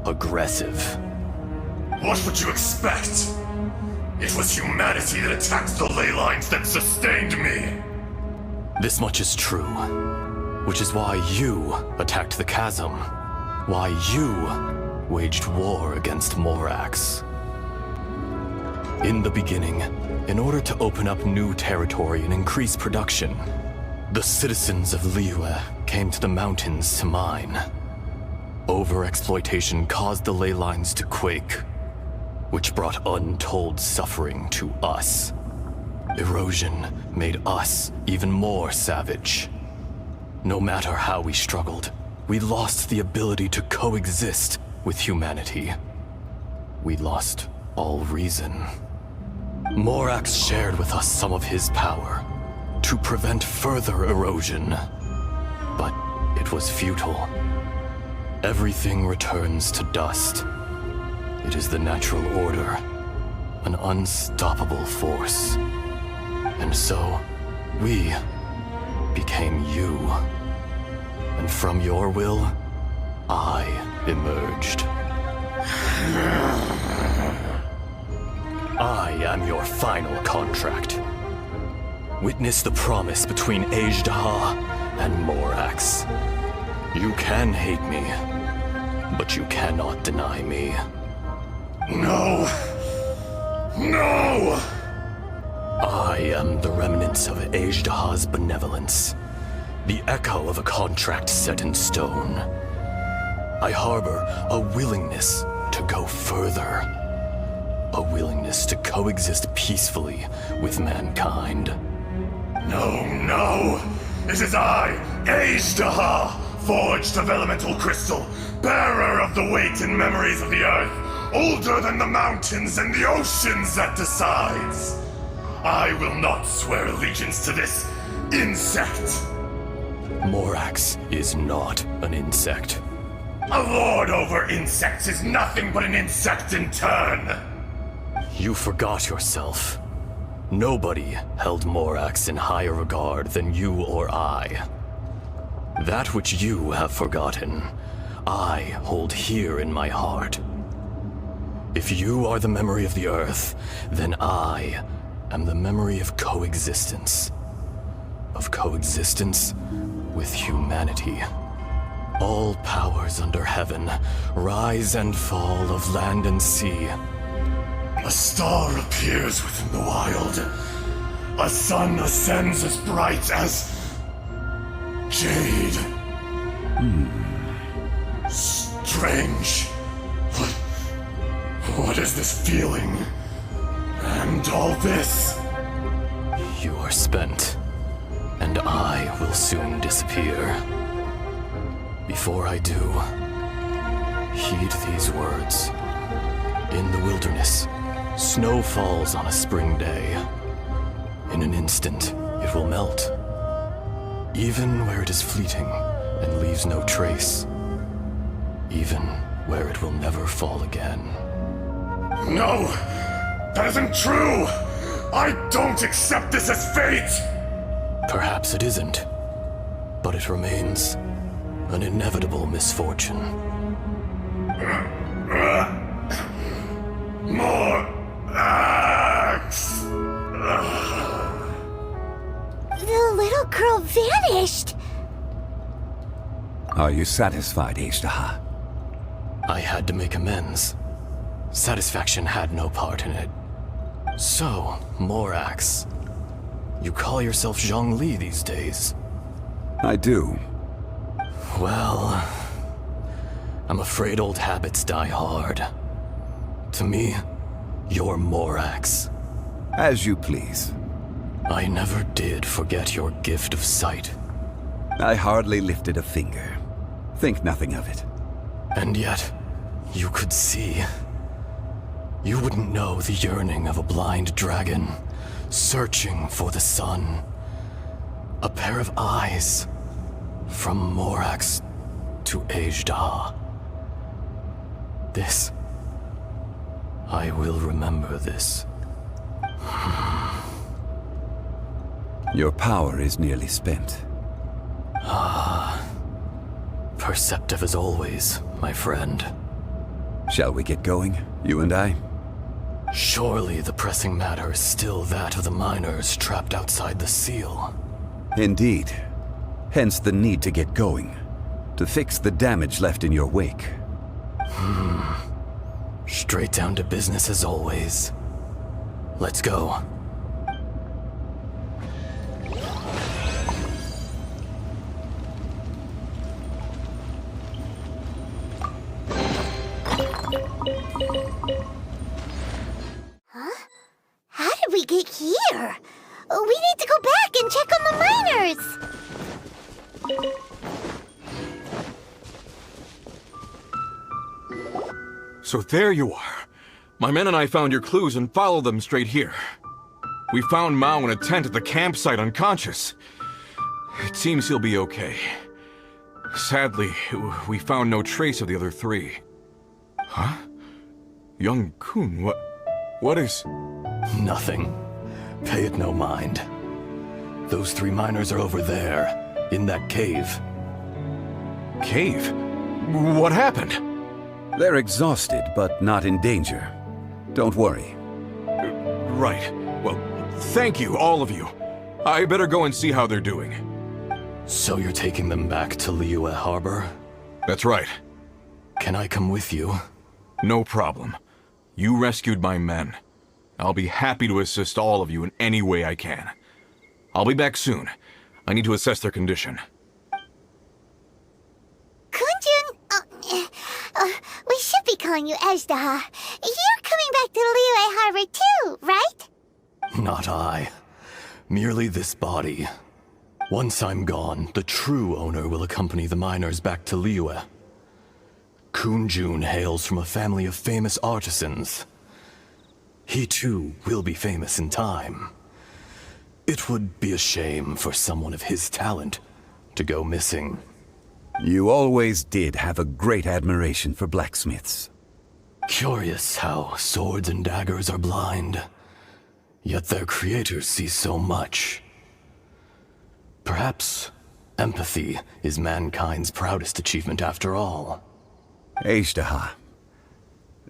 aggressive. What would you expect? It was humanity that attacked the ley lines that sustained me. This much is true, which is why you attacked the chasm, why you waged war against Morax. In the beginning, in order to open up new territory and increase production, the citizens of Liyue came to the mountains to mine. Overexploitation caused the ley lines to quake, which brought untold suffering to us. Erosion made us even more savage. No matter how we struggled, we lost the ability to coexist with humanity. We lost all reason. Morax shared with us some of his power to prevent further erosion, but it was futile. Everything returns to dust. It is the natural order an unstoppable force. And so, we became you. And from your will, I emerged. I am your final contract. Witness the promise between Azhdaha and Morax. You can hate me, but you cannot deny me. No! No! I am the remnants of Azhdaha's benevolence, the echo of a contract set in stone. I harbor a willingness to go further, a willingness to coexist peacefully with mankind. No! It is I, Azhdaha, forged of elemental crystal, bearer of the weight and memories of the earth, older than the mountains and the oceans that decides. I will not swear allegiance to this insect. Morax is not an insect. A lord over insects is nothing but an insect in turn. You forgot yourself. Nobody held Morax in higher regard than you or I. That which you have forgotten, I hold here in my heart. If you are the memory of the Earth, then I am the memory of coexistence. Of coexistence with humanity. All powers under heaven, rise and fall of land and sea. A star appears within the wild. A sun ascends as bright as jade. Strange. What is this feeling? And all this? You are spent, and I will soon disappear. Before I do, heed these words. In the wilderness, snow falls on a spring day. In an instant, it will melt. Even where it is fleeting and leaves no trace. Even where it will never fall again. No! That isn't true! I don't accept this as fate! Perhaps it isn't, but it remains an inevitable misfortune. More axe! The little girl vanished! Are you satisfied, Azhdaha? I had to make amends. Satisfaction had no part in it. So, Morax, you call yourself Zhongli these days? I do. Well, I'm afraid old habits die hard. To me, you're Morax. As you please. I never did forget your gift of sight. I hardly lifted a finger. Think nothing of it. And yet, you could see. You wouldn't know the yearning of a blind dragon, searching for the sun. A pair of eyes, from Morax to Azhdaha. This, I will remember this. Your power is nearly spent. Perceptive as always, my friend. Shall we get going, you and I? Surely the pressing matter is still that of the miners trapped outside the seal. Indeed. Hence the need to get going. To fix the damage left in your wake. Straight down to business as always. Let's go. How did we get here? We need to go back and check on the miners! So there you are. My men and I found your clues and followed them straight here. We found Mao in a tent at the campsite unconscious. It seems he'll be okay. Sadly, we found no trace of the other three. Huh? Young Kun, what? What is... Nothing. Pay it no mind. Those 3 miners are over there, in that cave. Cave? What happened? They're exhausted, but not in danger. Don't worry. Right. Well, thank you, all of you. I better go and see how they're doing. So you're taking them back to Liyue Harbor? That's right. Can I come with you? No problem. You rescued my men. I'll be happy to assist all of you in any way I can. I'll be back soon. I need to assess their condition. Kunjun, we should be calling you Azhdaha. You're coming back to Liyue Harbor too, right? Not I. Merely this body. Once I'm gone, the true owner will accompany the miners back to Liyue. Kunjun hails from a family of famous artisans. He too will be famous in time. It would be a shame for someone of his talent to go missing. You always did have a great admiration for blacksmiths. Curious how swords and daggers are blind, yet their creators see so much. Perhaps empathy is mankind's proudest achievement after all. Azhdaha,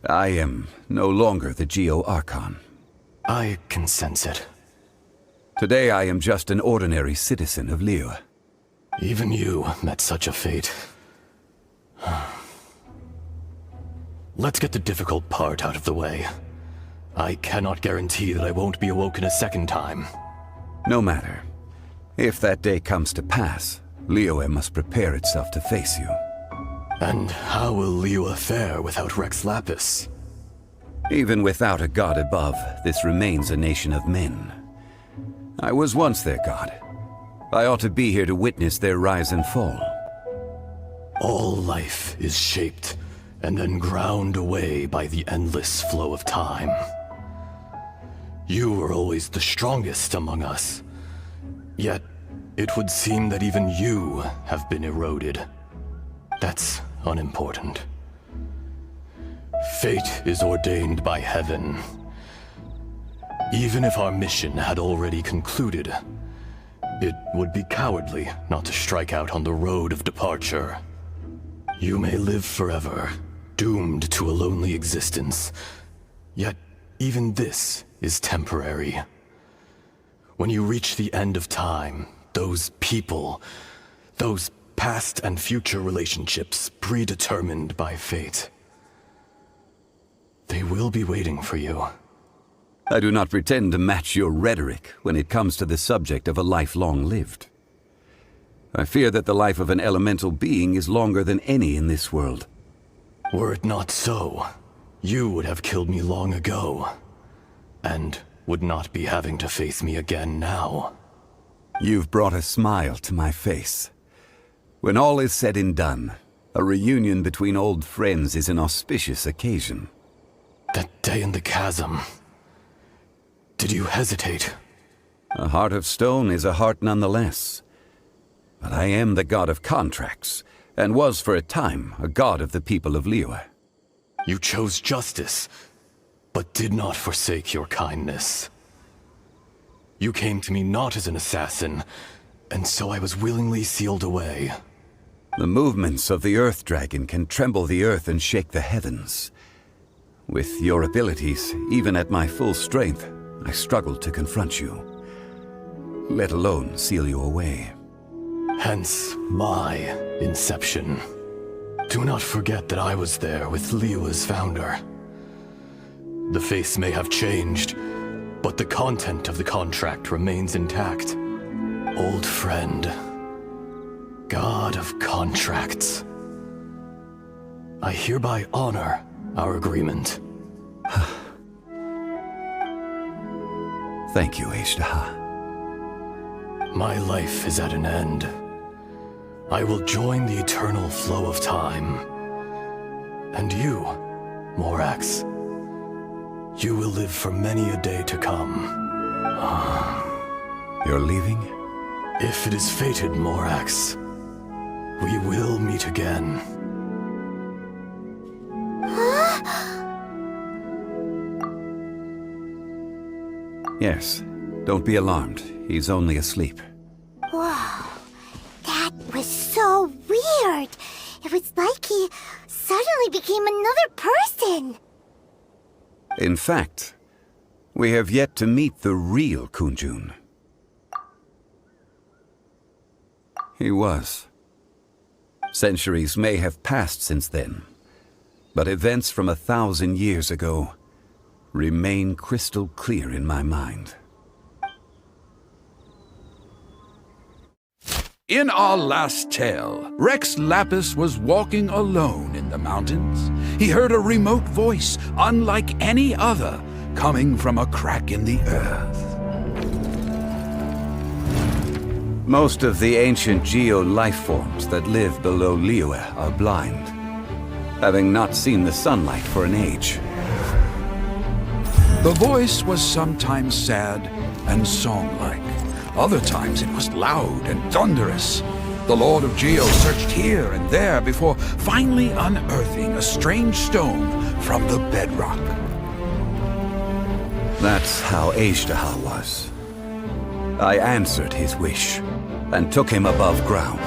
I am no longer the Geo-Archon. I can sense it. Today I am just an ordinary citizen of Liyue. Even you met such a fate. Let's get the difficult part out of the way. I cannot guarantee that I won't be awoken a second time. No matter. If that day comes to pass, Liyue must prepare itself to face you. And how will Liyue fare without Rex Lapis? Even without a god above, this remains a nation of men. I was once their god. I ought to be here to witness their rise and fall. All life is shaped and then ground away by the endless flow of time. You were always the strongest among us. Yet, it would seem that even you have been eroded. That's unimportant. Fate is ordained by heaven. Even if our mission had already concluded, it would be cowardly not to strike out on the road of departure. You may live forever, doomed to a lonely existence. Yet, even this is temporary. When you reach the end of time, those people, those past and future relationships predetermined by fate, they will be waiting for you. I do not pretend to match your rhetoric when it comes to the subject of a life long lived. I fear that the life of an elemental being is longer than any in this world. Were it not so, you would have killed me long ago, and would not be having to face me again now. You've brought a smile to my face. When all is said and done, a reunion between old friends is an auspicious occasion. That day in the chasm, did you hesitate? A heart of stone is a heart nonetheless. But I am the god of contracts, and was for a time a god of the people of Liyue. You chose justice, but did not forsake your kindness. You came to me not as an assassin, and so I was willingly sealed away. The movements of the Earth Dragon can tremble the earth and shake the heavens. With your abilities, even at my full strength, I struggled to confront you, let alone seal you away. Hence my inception. Do not forget that I was there with Liyue's founder. The face may have changed, but the content of the contract remains intact. Old friend, god of contracts, I hereby honor our agreement. Thank you, Azhdaha. My life is at an end. I will join the eternal flow of time. And you, Morax, you will live for many a day to come. You're leaving? If it is fated, Morax, we will meet again. Yes. Don't be alarmed. He's only asleep. Whoa. That was so weird. It was like he suddenly became another person. In fact, we have yet to meet the real Kunjun. He was. Centuries may have passed since then, but events from 1,000 years ago remain crystal clear in my mind. In our last tale, Rex Lapis was walking alone in the mountains. He heard a remote voice, unlike any other, coming from a crack in the earth. Most of the ancient geo-life forms that live below Liyue are blind, having not seen the sunlight for an age. The voice was sometimes sad and song-like. Other times it was loud and thunderous. The Lord of Geo searched here and there before finally unearthing a strange stone from the bedrock. That's how Azhdaha was. I answered his wish and took him above ground.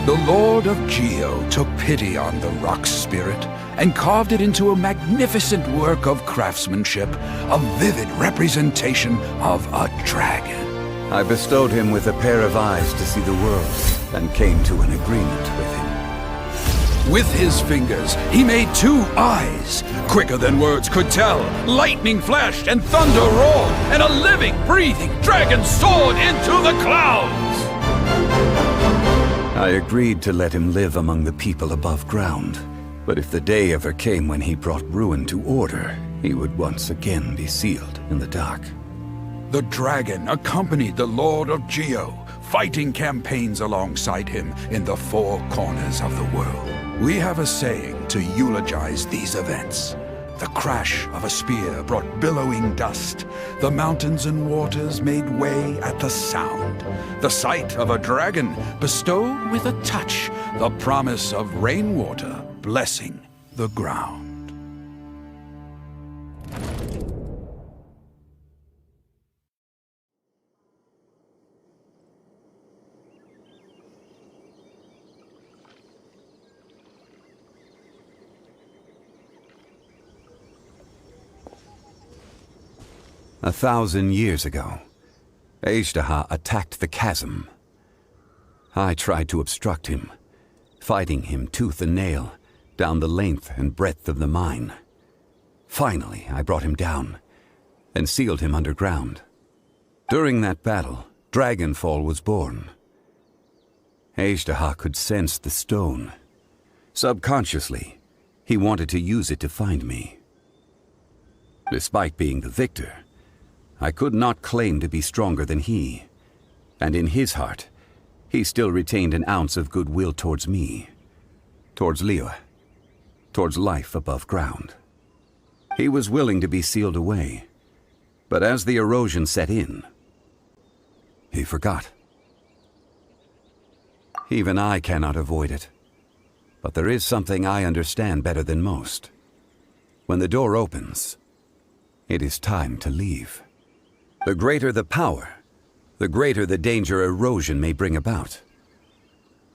The Lord of Geo took pity on the rock spirit and carved it into a magnificent work of craftsmanship, a vivid representation of a dragon. I bestowed him with a pair of eyes to see the world and came to an agreement with him. With his fingers, he made 2 eyes, quicker than words could tell. Lightning flashed and thunder roared, and a living, breathing dragon soared into the clouds. I agreed to let him live among the people above ground. But if the day ever came when he brought ruin to order, he would once again be sealed in the dark. The dragon accompanied the Lord of Geo, fighting campaigns alongside him in the 4 corners of the world. We have a saying to eulogize these events. The crash of a spear brought billowing dust. The mountains and waters made way at the sound. The sight of a dragon bestowed with a touch the promise of rainwater blessing the ground. A 1,000 years ago, Azhdaha attacked the chasm. I tried to obstruct him, fighting him tooth and nail down the length and breadth of the mine. Finally, I brought him down and sealed him underground. During that battle, Dragonfall was born. Azhdaha could sense the stone. Subconsciously, he wanted to use it to find me. Despite being the victor, I could not claim to be stronger than he, and in his heart, he still retained an ounce of goodwill towards me, towards Liyue, towards life above ground. He was willing to be sealed away, but as the erosion set in, he forgot. Even I cannot avoid it, but there is something I understand better than most. When the door opens, it is time to leave. The greater the power, the greater the danger erosion may bring about.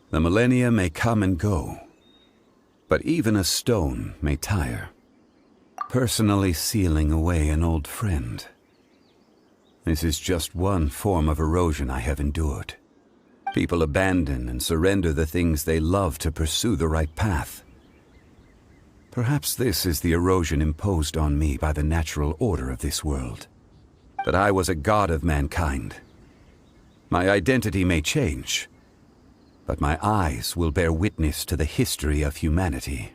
The millennia may come and go, but even a stone may tire. Personally sealing away an old friend. This is just one form of erosion I have endured. People abandon and surrender the things they love to pursue the right path. Perhaps this is the erosion imposed on me by the natural order of this world. But I was a god of mankind. My identity may change, but my eyes will bear witness to the history of humanity.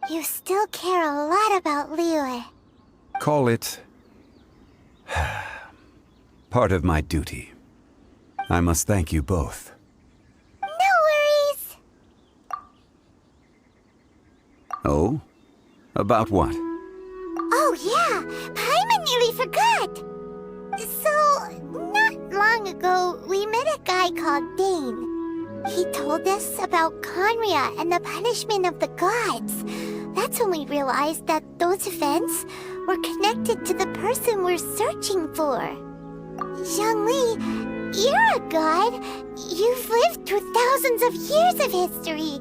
You still care a lot about Liyue. Call it part of my duty. I must thank you both. No worries. Oh? About what? Oh yeah, Paimon nearly forgot. So, not long ago, we met a guy called Dane. He told us about Conria and the punishment of the gods. That's when we realized that those events we're connected to the person we're searching for. Zhongli, you're a god. You've lived through thousands of years of history.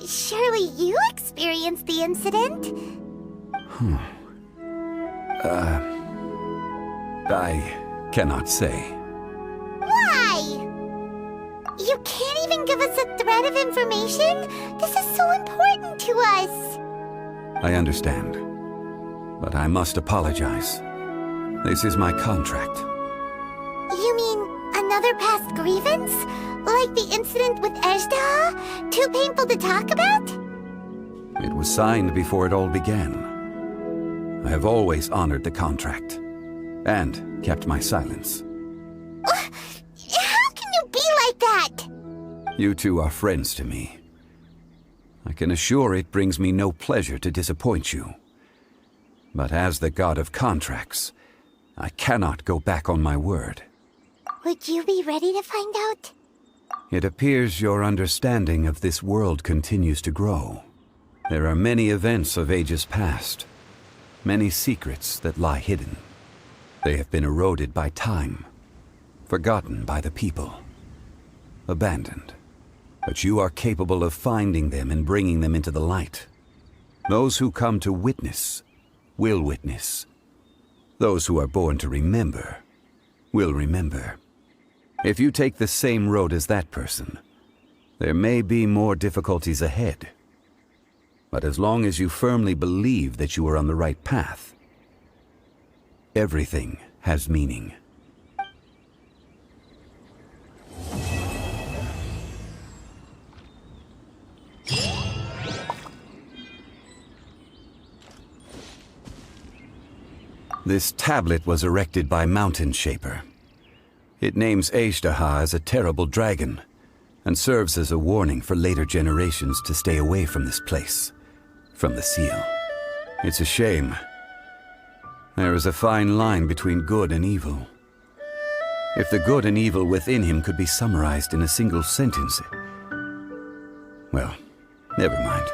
Surely you experienced the incident? I cannot say. Why? You can't even give us a thread of information? This is so important to us. I understand. But I must apologize. This is my contract. You mean another past grievance? Like the incident with Azhdaha? Too painful to talk about? It was signed before it all began. I have always honored the contract. And kept my silence. How can you be like that? You two are friends to me. I can assure it brings me no pleasure to disappoint you. But as the god of contracts, I cannot go back on my word. Would you be ready to find out? It appears your understanding of this world continues to grow. There are many events of ages past, many secrets that lie hidden. They have been eroded by time, forgotten by the people, abandoned. But you are capable of finding them and bringing them into the light. Those who come to witness will witness. Those who are born to remember will remember. If you take the same road as that person, there may be more difficulties ahead. But as long as you firmly believe that you are on the right path, everything has meaning. This tablet was erected by Mountain Shaper. It names Azhdaha as a terrible dragon, and serves as a warning for later generations to stay away from this place, from the seal. It's a shame. There is a fine line between good and evil. If the good and evil within him could be summarized in a single sentence... Well, never mind.